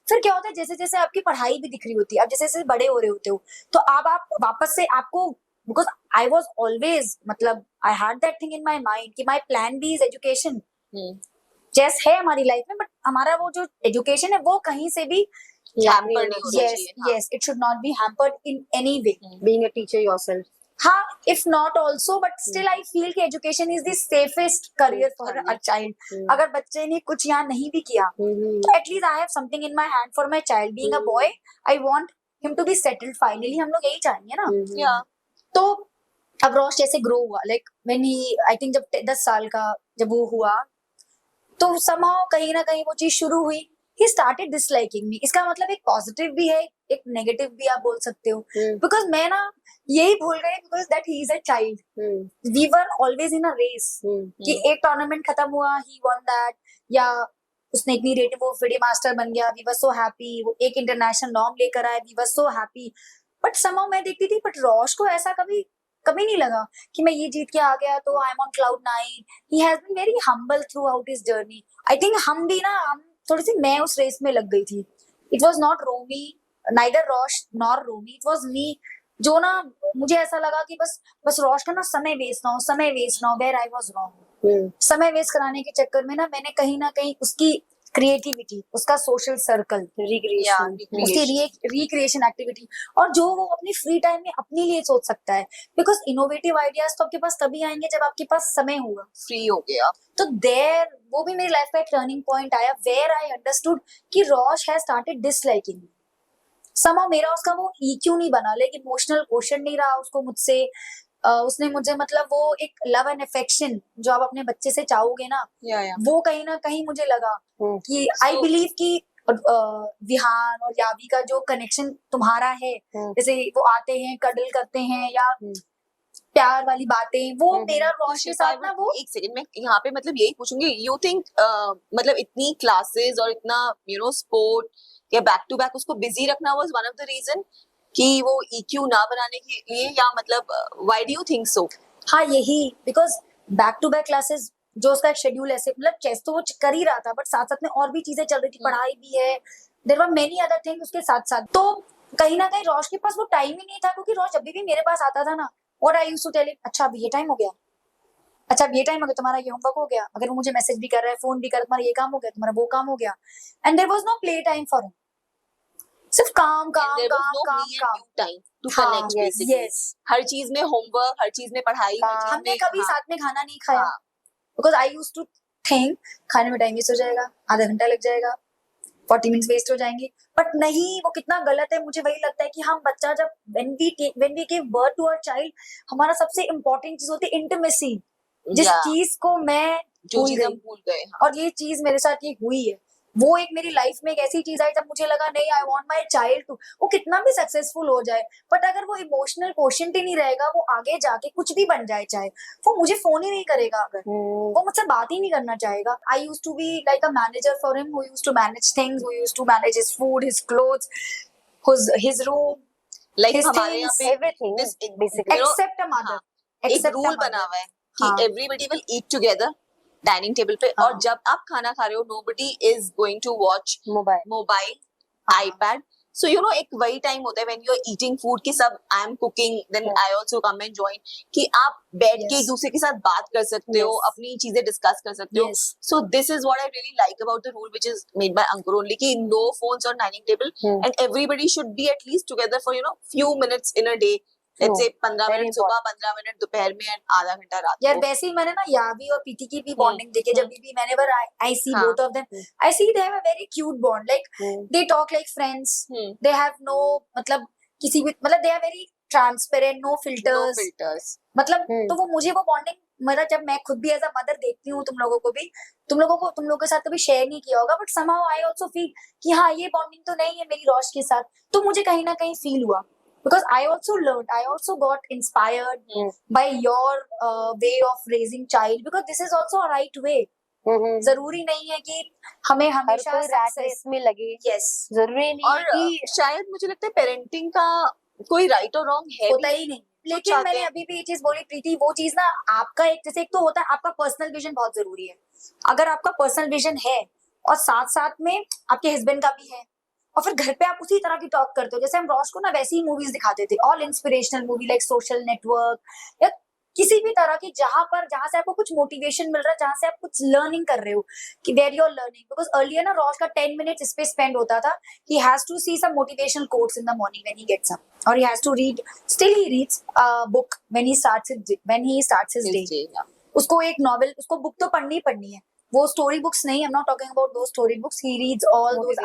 फिर क्या होता है, जैसे जैसे आपकी पढ़ाई भी दिख रही होती है, आप जैसे जैसे बड़े हो रहे होते हो, तो अब आप वापस से आपको, बिकॉज आई वॉज ऑलवेज, मतलब I had that thing in my mind कि my plan B is education. Chess है हमारी लाइफ में, बट हमारा वो जो एजुकेशन है वो कहीं से भी Hampered नहीं होना yes चाहिए, हाँ. yes it should not be hampered in any way. being a teacher yourself. हाँ, if not also, but still I feel कि education is the safest career for a child. अगर बच्चे ने कुछ यहाँ नहीं भी किया, तो at least I have something in my hand for my child. Being a boy, I want him to be settled finally. हम लोग यही चाहेंगे ना? Yeah. तो अब रोश जैसे ग्रो हुआ, like when he, I think जब 10 साल का जब वो हुआ, तो somehow कहीं ना कहीं वो चीज शुरू हुई, he started disliking me. इसका मतलब एक पॉजिटिव भी है, एक नेगेटिव भी आप बोल सकते हो, बिकॉज मैं ना यही भूल गई because that he is a child, we were always in a race कि एक टूर्नामेंट खत्म हुआ, ही वन दैट, या उसने इतनी रेटिंग वो फिडे मास्टर बन गया, वी वर सो हैप्पी, वो एक इंटरनेशनल नॉर्म लेकर आए, we were so happy, but somehow मैं देखती थी, बट रोश को ऐसा कभी नहीं लगा कि मैं ये जीत के आ गया तो I am on cloud 9. He has been very humble throughout his journey. I think हम भी ना, हम थोड़ी सी मैं उस रेस में लग गई थी. It was not Romi, neither Rosh nor Romi, it was me, जो ना मुझे ऐसा लगा कि बस रोश का ना समय वेस्ट ना हो, वेयर आई वॉज रॉन्ग. समय वेस्ट कराने के चक्कर में ना मैंने कहीं ना कहीं उसकी क्रिएटिविटी, उसका सोशल सर्कल, उसकी रिक्रिएशन एक्टिविटी, और जो वो अपनी फ्री टाइम में अपने लिए सोच सकता है, बिकॉज इनोवेटिव आइडियाज तो आपके पास तभी आएंगे जब आपके पास समय होगा, फ्री हो गया. तो देयर वो भी मेरी लाइफ का एक टर्निंग पॉइंट आया, वेयर आई अंडरस्टूड कि Rosh has started disliking me. Somehow मेरा उसका वो EQ नहीं बना, लेकिन इमोशनल क्वेश्चन नहीं रहा उसको मुझसे. उसने मुझे, मतलब वो एक लव एंड अफेक्शन जो आप अपने बच्चे से चाहोगे ना, वो कहीं ना कहीं मुझे लगा कि आई बिलीव कि विहान और यावी का जो कनेक्शन तुम्हारा है, जैसे वो आते हैं, कडल करते हैं, या प्यार वाली बातें, वो मेरा रोश के साथ ना, वो एक सेकंड में यहाँ पे मतलब यही पूछूंगी, यू थिंक मतलब इतनी क्लासेस और इतना स्पोर्ट या बैक टू बैक उसको बिजी रखना was one of the reason कि वो EQ ना बनाने के लिए, या मतलब why do you think so? हाँ यही, because back to back classes जो उसका एक शेड्यूल ऐसे, मतलब चेस तो वो कर ही रहा था, बट साथ साथ में और भी चीजें चल रही थी, पढ़ाई भी है, there were many other things उसके साथ साथ. तो कहीं ना कहीं रोश के पास वो टाइम ही नहीं था, क्योंकि रोश जब भी मेरे पास आता था ना, और I used to tell him, अच्छा अब ये टाइम हो गया, अच्छा अब ये टाइम हो गया, तुम्हारा ये होमवर्क हो गया, अगर वो मुझे मैसेज भी कर रहा है, फोन भी कर रहा है, तुम्हारा ये काम हो गया, तुम्हारा वो काम हो गया, and there was no play time for him, सिर्फ काम काम And there was काम no काम me and काम। you time to हाँ, connect yes, basically. yes, हर चीज में होमवर्क, हर चीज में पढ़ाई, हर चीज हमने में कभी हाँ, साथ में खाना नहीं खाया, हाँ, because I used to think खाने में टाइम वेस्ट हो जाएगा, आधा घंटा लग जाएगा, 40 मिनट्स वेस्ट हो जाएंगे, बट नहीं, वो कितना गलत है। मुझे वही लगता है कि हम बच्चा जब when we give birth to our child, हमारा सबसे इम्पोर्टेंट चीज होती है इंटीमेसी, जिस yeah, चीज को मैं जो भूल चीज गई, हम भूल गए हाँ. और ये चीज मेरे साथ ये हुई है। वो एक मेरी लाइफ में एक ऐसी चीज आई जब मुझे लगा नहीं, I want my child to, वो कितना भी सक्सेसफुल हो जाए, बट अगर वो इमोशनल कोशेंट ही नहीं रहेगा, वो आगे जाके कुछ भी बन जाए, चाहे वो मुझे फोन ही नहीं करेगा, अगर वो मुझसे बात ही नहीं करना चाहेगा। I used to be like a manager for him, who used to manage things, who used to manage his food, his clothes, his room, Like his हमारे यहाँ things, पे everything this basically. except a mother, हाँ, एक except a रूल mother। बना हुआ है कि हाँ। Everybody will eat together dining table पे, हाँ। और जब आप खाना खा रहे हो nobody is going to watch Mobile. Mobile, हाँ। आईपैड, सो यू नो एक वही टाइम होता है when you are eating food कि सब I am cooking then I also come and join, कि आप बैठ के Yes. एक दूसरे के साथ बात कर सकते हो, Yes. अपनी चीजें डिस्कस कर सकते हो। Yes. So this is what I really like about the rule which is made by Ankur only, कि no phones on dining table and everybody should be at least together for few minutes in a day, let's say 15 Very minute सुबह, 15 मिनट दोपहर में and आधा घंटा रात यार को। वैसे ही मैंने ना यावी और पीटी की भी बॉन्डिंग देखी, जब भी whenever I see हाँ। both of them, I see they have a very cute bond, like they talk like friends, they have no मतलब किसी भी मतलब they are very transparent, no No filters, filters. मतलब तो वो मुझे वो बॉन्डिंग, मतलब जब मैं खुद भी एज अ मदर देखती हूँ, तुम लोगों के साथ कभी शेयर नहीं किया होगा, but somehow I also feel कि हाँ ये बॉन्डिंग तो नहीं है मेरी रोश के साथ, तो मुझे कहीं ना कहीं फील हुआ, because I also learned, I also got inspired by your way of raising child, because this is also a right way. जरूरी नहीं है कि हमें हर हमेशा कोई रैट सक्सेस, रेस में लगे, यस, जरूरी नहीं और है कि शायद मुझे लगता है पेरेंटिंग का कोई राइट और रॉन्ग है होता भी ही नहीं। लेकिन चाहते मैंने हैं। अभी भी ये चीज बोली प्रीति, वो चीज ना आपका एक जैसे एक तो होता है आपका पर्सनल विजन बहुत जरूरी है, अगर आपका पर्सनल विजन है और साथ साथ में आपके हस्बैंड का भी है, और फिर घर पे आप उसी तरह की टॉक करते हो, जैसे हम रोश को ना वैसी ही मूवीज दिखाते थे, all inspirational movie like social network, या किसी भी तरह की जहां से आपको कुछ मोटिवेशन मिल रहा है, जहां से आप कुछ लर्निंग कर रहे हो, कि where you are learning, because earlier ना रोश का 10 मिनट्स इस पे स्पेंड होता था, he has to see some motivational quotes in the morning when he gets up, और he has to read, still he reads book when he starts his day, उसको एक नॉवेल, उसको बुक तो पढ़नी ही पढ़नी है, वो स्टोरी बुक्स नहीं, आई am not talking about those story books, he reads all those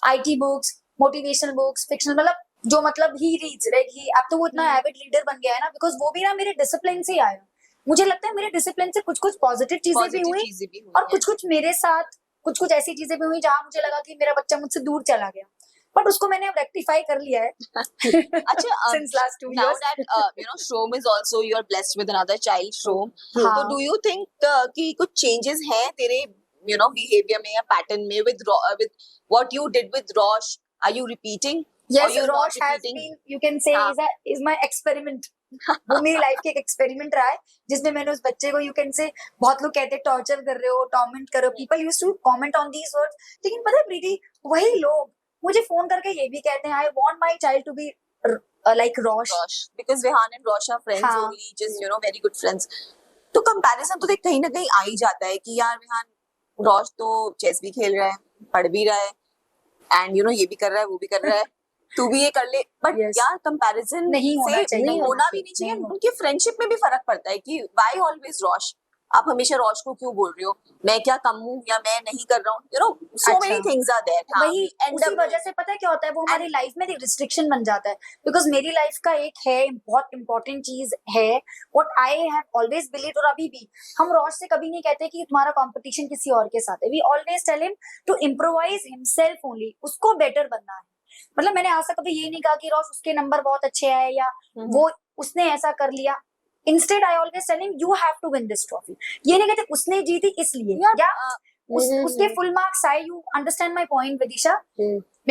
IT books, motivational books, fictional, मतलब जो मतलब ही रीड्स, लाइक ही, अब तो वो इतना एविड रीडर बन गया है ना, बिकॉज वो भी ना मेरे डिसिप्लिन से ही आया, मुझे लगता है मेरे डिसिप्लिन से कुछ कुछ पॉजिटिव चीजें भी हुई, और कुछ कुछ मेरे साथ कुछ ऐसी चीजें भी हुई जहां मुझे लगा कि मेरा बच्चा मुझसे दूर चला गया, बट उसको मैंने अब रेक्टिफाई कर लिया है अच्छा since last 2 now years. that Shrom is also, you are blessed with another child, Shrom, हाँ. तो do you think कि कुछ changes हैं तेरे behavior में या pattern में with what you did with Rosh, are you repeating? Yes, you're Rosh not has repeating? been, you can say, is my experiment. वो मेरी लाइफ के एक एक्सपेरिमेंट रहा है, जिसमें मैंने उस बच्चे को, यू कैन से, बहुत लोग कहते हैं टॉर्चर कर रहे हो, टॉर्मेंट कर रहे हो, people used to comment on these words, लेकिन पता है प्रीति, वही लोग मुझे फोन करके ये भी कहते हैं, I want my child to be like Rosh, because Rehan and Rosh are friends हाँ. only, just very good friends, तो कंपैरिजन तो देख कहीं ना कहीं आ ही जाता है कि यार रेहान, रोश तो चेस भी खेल रहा है, पढ़ भी रहा है, एंड ये भी कर रहा है, वो भी कर रहा है, तू भी ये कर ले, बट Yes. यार कंपैरिजन नहीं होना चाहिए, होना भी नहीं चाहिए, उनके फ्रेंडशिप में भी फर्क पड़ता है कि व्हाई ऑलवेज रोश, आप हमेशा रोश को क्यों बोल रही हो, मैं क्या कम हूँ या मैं नहीं कर रहा हूँ, so many things are there, वही उसी वजह से पता है क्या होता है, वो हमारी लाइफ में एक रिस्ट्रिक्शन बन जाता है, बिकॉज मेरी लाइफ का एक है बहुत इंपॉर्टेंट चीज है, what I have always believe, और अभी भी हम रोश से कभी नहीं कहते कि तुम्हारा कंपटीशन किसी और के साथ है, we always tell him to improvise himself only, उसको बेटर बनना है, मतलब मैंने आज तक कभी ये नहीं कहा कि रोश उसके नंबर बहुत अच्छे आए या वो उसने ऐसा कर लिया, instead I always tell him you have to win this trophy, ये नहीं कहते उसने जीती इसलिए, या उसके फुल मार्क्स आए, you understand my point Vidisha,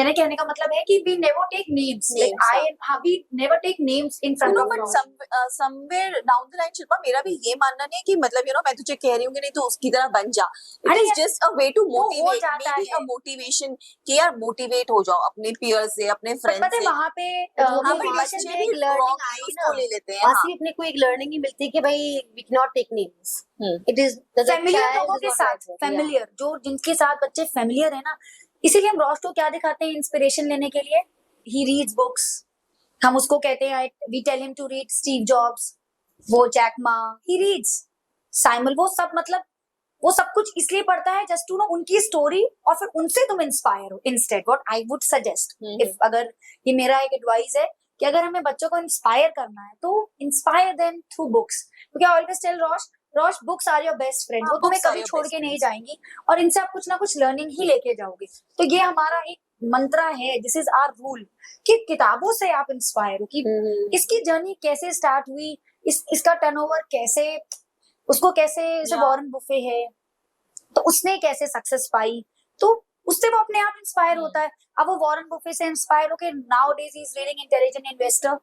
मेरे कहने का मतलब है कि we never take names. Like we never take names in front of but Rosh. somewhere down the line, Shilpa, मेरा भी ये मानना नहीं कि मतलब मैं तुझे कह रही हूँ कि नहीं तो उसकी तरह बन जा. It अरे is just a way to वो हो motivate, जाता maybe है. a motivation कि यार motivate हो जाओ अपने peers से, अपने But friends पता है से. वहाँ पे वो हाँ, भी but वहाँ बच्चे से भी एक learning wrong आई उसको ना, ले लेते हैं. वहाँ हाँ. से अपने को एक learning ही मिलती है कि भाई we cannot take names. It is the familiar child लोगों is के not साथ like that. Yeah. familiar जो जिनके साथ बच्चे familiar है ना, इसीलिए हम रॉश को क्या दिखाते हैं इंस्पिरेशन लेने के लिए. He reads books. हम उसको कहते हैं we tell him to read Steve Jobs, वो Jack Ma, he reads Simon, वो सब मतलब वो सब कुछ इसलिए पढ़ता है जस्ट टू नो उनकी स्टोरी और फिर उनसे तुम इंस्पायर हो. Instead what I would suggest, if अगर ये मेरा एक एडवाइस है कि अगर हमें बच्चों को इंस्पायर करना है तो इंस्पायर देम थ्रू बुक्स. क्योंकि I always tell Rosh books are your best friend. वो तुम्हें कभी छोड़ के नहीं जाएंगी और इनसे आप कुछ ना कुछ लर्निंग ही लेके जाओगे. तो ये हमारा एक मंत्रा है, दिस इज आवर रूल, कि किताबों से आप इंस्पायर हो कि इसकी जर्नी कैसे स्टार्ट हुई, इसका टर्नओवर कैसे, उसको कैसे, जैसे वॉरेन बुफे है तो उसने कैसे सक्सेस पाई, तो उससे वो अपने आप इंस्पायर होता है. अब वो वॉरेन बुफे से इंस्पायर होके now days he is reading intelligent investor.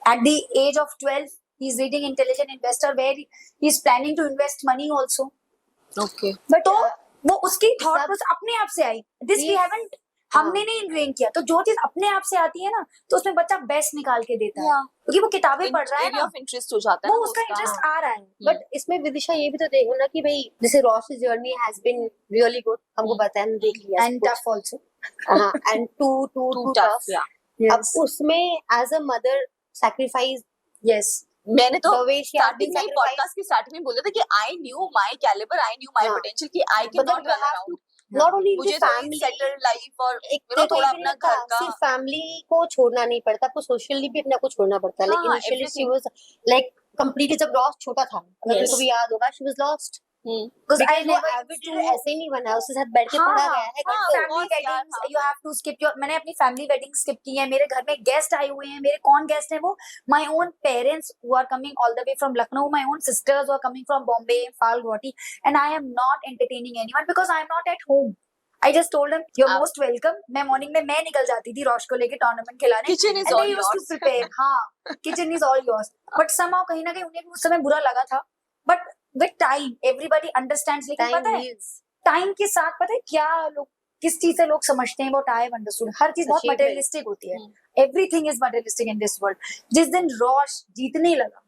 At the age of 12, he's reading Intelligent Investor where he's planning to invest money also. Okay. But तो वो उसकी thought process अपने आप से आई. This we haven't, हमने नहीं इन्वेंट किया. तो जो चीज अपने आप से आती है ना तो उसमें बच्चा बेस्ट निकाल के देता है क्योंकि वो किताबें पढ़ रहा है ना, इंटरेस्ट हो जाता है, वो उसका इंटरेस्ट आ रहा है. बट इसमें विदिशा ये भी तो देखो ना कि भाई जैसे Rosh journey has been really good, हमको पता है, हमने देख लिया, एंड टफ आल्सो. हाँ, एंड टू टफ. अब उसमें as a mother sacrifice, yes, मैंने तो the way she has been starting में पॉडकास्ट की स्टार्टिंग में बोला था कि I knew my calibre, I knew my potential, कि I can not run around. Not only मुझे फैमिली सेटल लाइफ और एक थोड़ा अपना घर का, सिर्फ फैमिली को छोड़ना नहीं पड़ता, आपको सोशली भी अपने को छोड़ना पड़ता है. Like initially she was like completely, जब रॉस छोटा था, अगर तुमको भी याद होगा, she was lost. Because I never ऐसे ही नहीं बना, उसके साथ बैठ के पढ़ा गया है. Family weddings you have to skip your, मैंने अपनी फैमिली वेडिंग स्किप की है. मेरे घर में गेस्ट आए हुए हैं. मेरे कौन गेस्ट हैं? वो my own parents who are coming all the way from Lucknow, my own sisters who are coming from Bombay, फाल, Guwahati, and I am not entertaining anyone because I am not at home. I just told them you are most welcome. मैं मॉर्निंग में मैं निकल जाती थी रॉश को लेके टूर्नामेंट खिलाने. Kitchen is all yours. हाँ, kitchen is all yours. But somehow कहीं ना कहीं उन्हें भी उस समय बुरा लगा था. But with time everybody understands. लेकिन पता है टाइम के साथ पता है क्या लोग किस चीज से लोग समझते हैं, वो आई हैव अंडरस्टूड. हर चीज बहुत मटेरियलिस्टिक होती है. Everything is materialistic in this world. जिस दिन रॉश जीतने लगा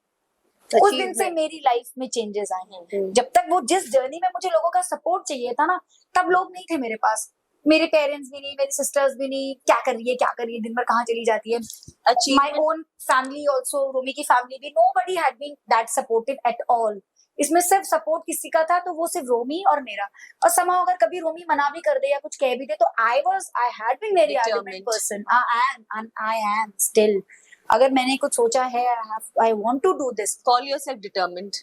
उस दिन से मेरी लाइफ में चेंजेस आए हैं. जब तक वो जिस जर्नी में मुझे लोगों का सपोर्ट चाहिए था ना, तब लोग नहीं थे मेरे पास. मेरे पेरेंट्स भी नहीं, मेरी सिस्टर्स भी नहीं. क्या कर रही है दिन भर कहाँ चली जाती है. My own family also, Romi की फैमिली भी, nobody had been that supportive at all. इसमें सिर्फ सपोर्ट किसी का था तो वो सिर्फ रोमी और मेरा. और समहाउ अगर कभी रोमी मना भी कर दे या कुछ कह भी दे तो I had been very argument person. I am still. अगर मैंने कुछ सोचा है, I want to do this, call yourself determined,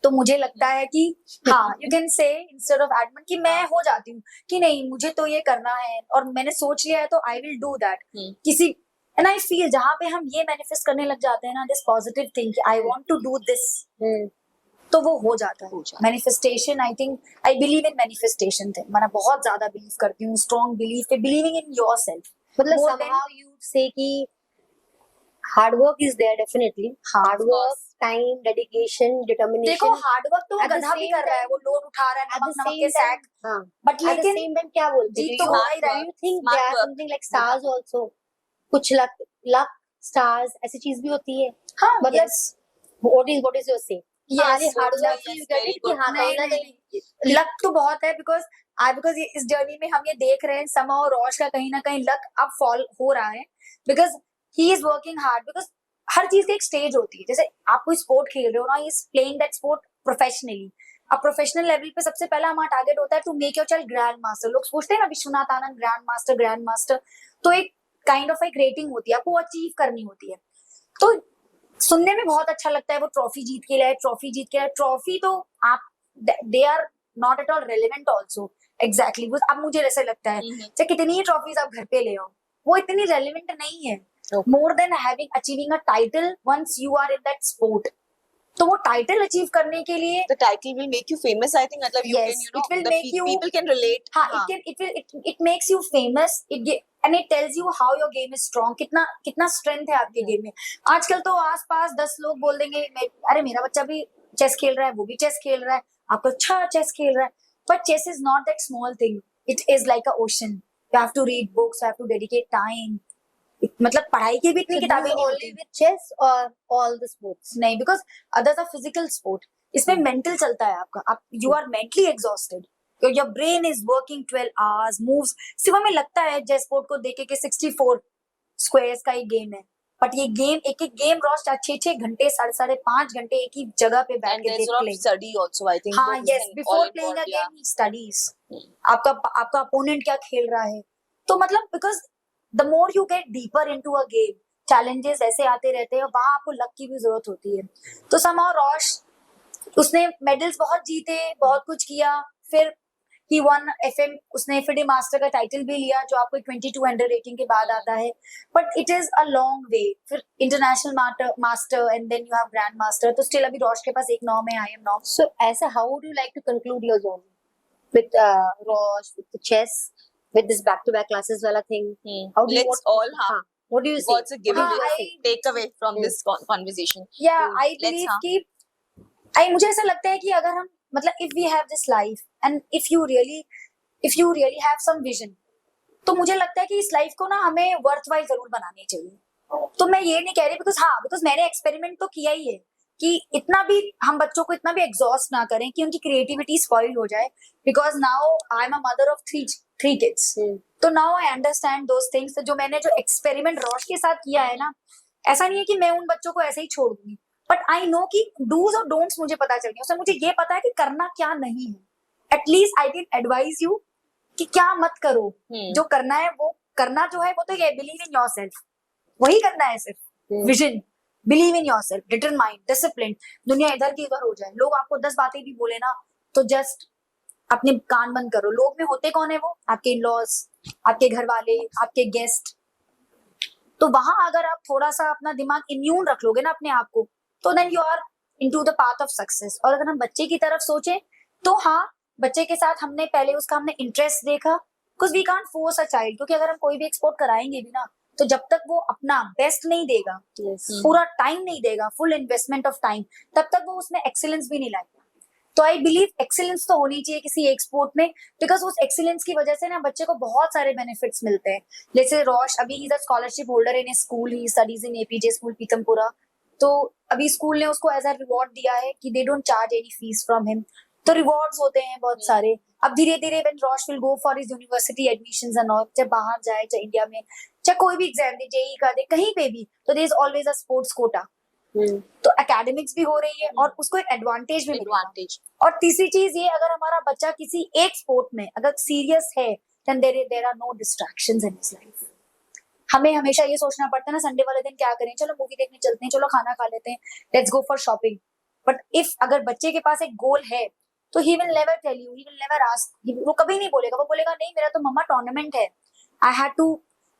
तो मुझे लगता है कि हाँ, you can say instead of admit कि मैं हो जाती हूँ कि नहीं मुझे तो ये करना है और मैंने सोच लिया है तो आई विल डू दैट. किसी एंड आई फील जहां पे हम ये मैनिफेस्ट करने लग जाते हैं ना, दिस पॉजिटिव थिंग कि I want to do this, तो वो हो जाता है. Manifestation, I think I believe in manifestation thing. मैं बहुत ज्यादा बिलीव करती हूँ, स्ट्रॉन्ग बिलीव पे, बिलीविंग इन योरसेल्फ. मतलब somehow you say कि hard work is there, definitely hard work, time, dedication, determination. देखो हार्ड वर्क तो वो गधा भी कर रहा है, वो लोड उठा रहा है नमक के सैक. बट लेकिन सेम टाइम क्या बोलते हैं, तो आई रहा. You think there are something like stars also, कुछ लक स्टार्स ऐसी चीज भी होती है. हाँ, मतलब what is your say? Hard work you get it कि हाँ नहीं, लक तो बहुत है. बिकॉज इस जर्नी में हम ये देख रहे हैं समहाउ रॉश का कहीं ना कहीं लक अब फॉल हो रहा है because he is working hard. Because हर चीज की एक स्टेज होती है. जैसे आप कोई स्पोर्ट खेल रहे हो ना, is playing that sport professionally. अब प्रोफेशनल लेवल पे सबसे पहला हमारा टारगेट होता है to make your child grand master. लोग पूछते हैं ना विश्वनाथ आनंद ग्रैंड मास्टर, तो एक काइंड ऑफ एक रेटिंग होती है, आपको अचीव करनी होती है. तो सुनने में बहुत अच्छा लगता है वो ट्रॉफी जीत के लाए, ट्रॉफी तो आप they are not at all relevant also. Exactly. अब मुझे ऐसे लगता है चाहे कितनी ही ट्रॉफीज आप घर पे ले आओ, वो इतनी रेलेवेंट नहीं है. More than having achieving a title once you are in that sport. तो वो टाइटल अचीव करने के लिए the title will make you famous, I think. मतलब yes, it will make you, people can relate. हाँ, it makes you famous. And it tells you how your game is strong, कितना कितना स्ट्रेंथ है आपके गेम में। आजकल तो आसपास 10 लोग बोल देंगे अरे मेरा बच्चा भी चेस खेल रहा है, वो भी चेस खेल रहा है, आपको अच्छा चेस खेल रहा है। But chess is not that small thing, it is like a ocean, you have to read books, you have to dedicate time. मतलब पढ़ाई की भी इतनी किताबें नहीं only होती। with chess or all the sports? नहीं, because others are physical sport, इसमें मेंटल चलता है आपका, आप you are mentally exhausted, your brain is working 12 hours, moves. सिर्फ हमें लगता है चेस बोर्ड को देखे कि 64 स्क्वायर्स का एक गेम है, बट ये गेम एक एक गेम रोज 6-6 घंटे, 5.5 घंटे एक ही जगह पे बैठ And के there's a lot of देख। study also, I think. हाँ, both yes, and before all playing a involved, yeah. Game he studies आपका अपोनेंट क्या खेल रहा है। तो मतलब because the more you get deeper into a game, challenges ऐसे आते रहते हैं, वहां आपको लक की भी जरूरत होती है। तो समहाउ रोश, उसने मेडल्स बहुत जीते, बहुत कुछ किया, फिर ही वन FM, उसने FIDE मास्टर का टाइटल भी लिया जो आपको 22 अंडर रेटिंग के बाद आता है, but it is a long way. फिर international master and then you have grand master. तो स्टिल अभी रोश के पास एक नाम है, आई एम नाम। So, as a, how would you like to conclude your journey with Rosh, with the chess, with this back-to-back classes wala thing? How do you Let's all have. What do you say? What's a giveaway? हाँ, Take away from Hmm. this conversation. या आई Let's बिलीव हाँ. कि मुझे ऐसा लगता है कि अगर हम मतलब if we have this life and if you really have some vision, तो मुझे लगता है कि इस लाइफ को ना हमें वर्थवाइल जरूर बनानी चाहिए। तो मैं ये नहीं कह रही बिकॉज मैंने एक्सपेरिमेंट तो किया ही है कि इतना भी हम बच्चों को इतना भी एग्जॉस्ट ना करें कि उनकी क्रिएटिविटी स्पॉइल हो जाए, because now I am a mother of three kids. तो now I understand those things. जो मैंने जो एक्सपेरिमेंट रोश के साथ किया है ना, ऐसा नहीं है कि मैं उन बच्चों को ऐसे ही छोड़ दूंगी, बट आई नो कि डूज और डोंट्स मुझे पता चल गया। उसमें मुझे ये पता है कि करना क्या नहीं है। At least I can advise you कि क्या मत करो, जो करना है वो करना, जो है वो तो ये बिलीव इन योरसेल्फ, वही करना है सिर्फ। Vision, believe in yourself, determined, discipline. दुनिया इधर की इधर हो जाए, लोग आपको 10 बातें भी बोले ना, तो जस्ट अपने कान बंद करो। लोग में होते कौन है? वो आपके इन-लॉज, आपके घर वाले, आपके गेस्ट। तो वहां अगर आप थोड़ा सा अपना दिमाग इम्यून रख लोगे ना अपने आप को, तो then you are into the path of success. और अगर हम बच्चे की तरफ सोचें तो हाँ, बच्चे के साथ हमने पहले हमने इंटरेस्ट देखा, because we can't force a child, क्योंकि अगर हम कोई भी एक्सपोर्ट कराएंगे भी ना, तो जब तक वो अपना बेस्ट नहीं देगा, पूरा टाइम नहीं देगा, फुल इन्वेस्टमेंट ऑफ टाइम, तब तक वो उसमें एक्सीलेंस भी नहीं लाएगा। तो आई बिलीव एक्सीलेंस तो होनी चाहिए किसी एक स्पोर्ट में, बिकॉज उस एक्सीलेंस की वजह से ना बच्चे को बहुत सारे बेनिफिट्स मिलते हैं। जैसे रोश अभी ही scholarship holder in school, he studies in APJ school Pitampura. तो अभी स्कूल ने उसको एज अ रिवॉर्ड दिया है कि they don't charge any fees from him. तो रिवॉर्ड्स होते हैं बहुत सारे। अब धीरे धीरे when Rosh will go for his university admissions and all, चाहे बाहर जाए, चाहे इंडिया में, चाहे कोई भी एग्जाम दे, JEE का दे, कहीं पे भी, तो there is always a sports quota. तो एकेडमिक्स भी हो रही है और उसको एक एडवांटेज भी मिलेगा। और तीसरी चीज ये, अगर हमारा बच्चा किसी एक स्पोर्ट में अगर सीरियस है, then there are no distractions in his life. हमें हमेशा ये सोचना पड़ता है ना, संडे वाले दिन क्या करें, चलो मूवी देखने चलते हैं, चलो खाना खा लेते हैं, let's go for shopping. But if अगर बच्चे के पास एक गोल है, तो he will never tell you, he will never ask, वो कभी नहीं बोलेगा। वो बोलेगा नहीं, मेरा तो मम्मा टूर्नामेंट है, I had to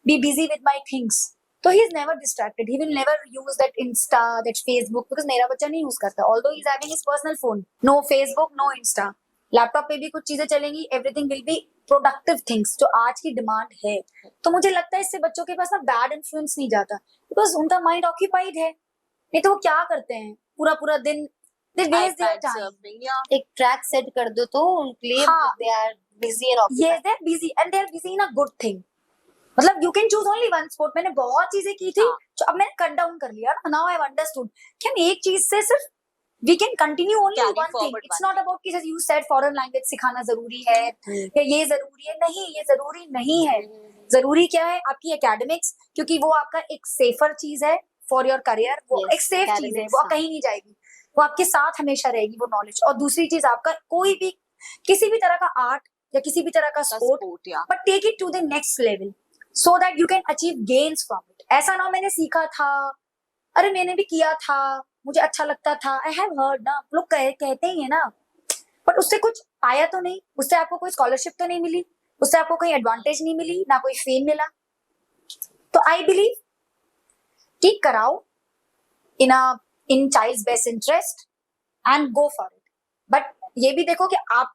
be busy with my things. तो he is never distracted, he will never use that insta, that Facebook, because मेरा बच्चा नहीं यूज करता। Although he is having his personal phone, no Facebook, no insta. Laptop पे भी कुछ चीजें चलेंगी, everything will be productive things, जो आज की डिमांड है। तो मुझे लगता है इससे बच्चों के पास ना बैड इन्फ्लुएंस नहीं जाता, बिकॉज उनका माइंड ऑक्यूपाइड है। नहीं तो वो क्या करते हैं पूरा पूरा दिन, they waste their time। एक ट्रैक सेट कर दो तो उनके लिए हाँ, they are busy and occupied। yes, they're busy and they're busy in a good thing। मतलब you can choose only one sport। मैंने बहुत चीजें की थी, जो अब मैंने कट डाउन कर लिया ना। Now I've understood कि हम एक चीज से सिर्फ we can continue only Carry one thing। forward It's one not about कि जैसे you said foreign language सिखाना जरूरी है या ये जरूरी है। नहीं, ये जरूरी नहीं है। जरूरी क्या है? आपकी एकेडमिक्स, क्योंकि वो आपका एक सेफर चीज है फॉर योर करियर। वो Yes, एक सेफ चीज है, academics, वो हाँ। कहीं नहीं जाएगी, वो आपके साथ हमेशा रहेगी वो नॉलेज। और दूसरी चीज, आपका कोई भी किसी भी तरह का आर्ट या किसी भी तरह का sport, but take it to the next level so that you can achieve gains from it. ऐसा ना मैंने सीखा था, अरे मैंने भी किया था, मुझे अच्छा लगता था, आई हैव हर्ड ना, लोग कहते ही है ना, बट उससे कुछ आया तो नहीं, उससे आपको कोई स्कॉलरशिप तो नहीं मिली, उससे आपको कोई एडवांटेज नहीं मिली, ना कोई फेम मिला। तो आई बिलीव कि कराओ in child's best interest and go for it. But ये भी देखो कि आप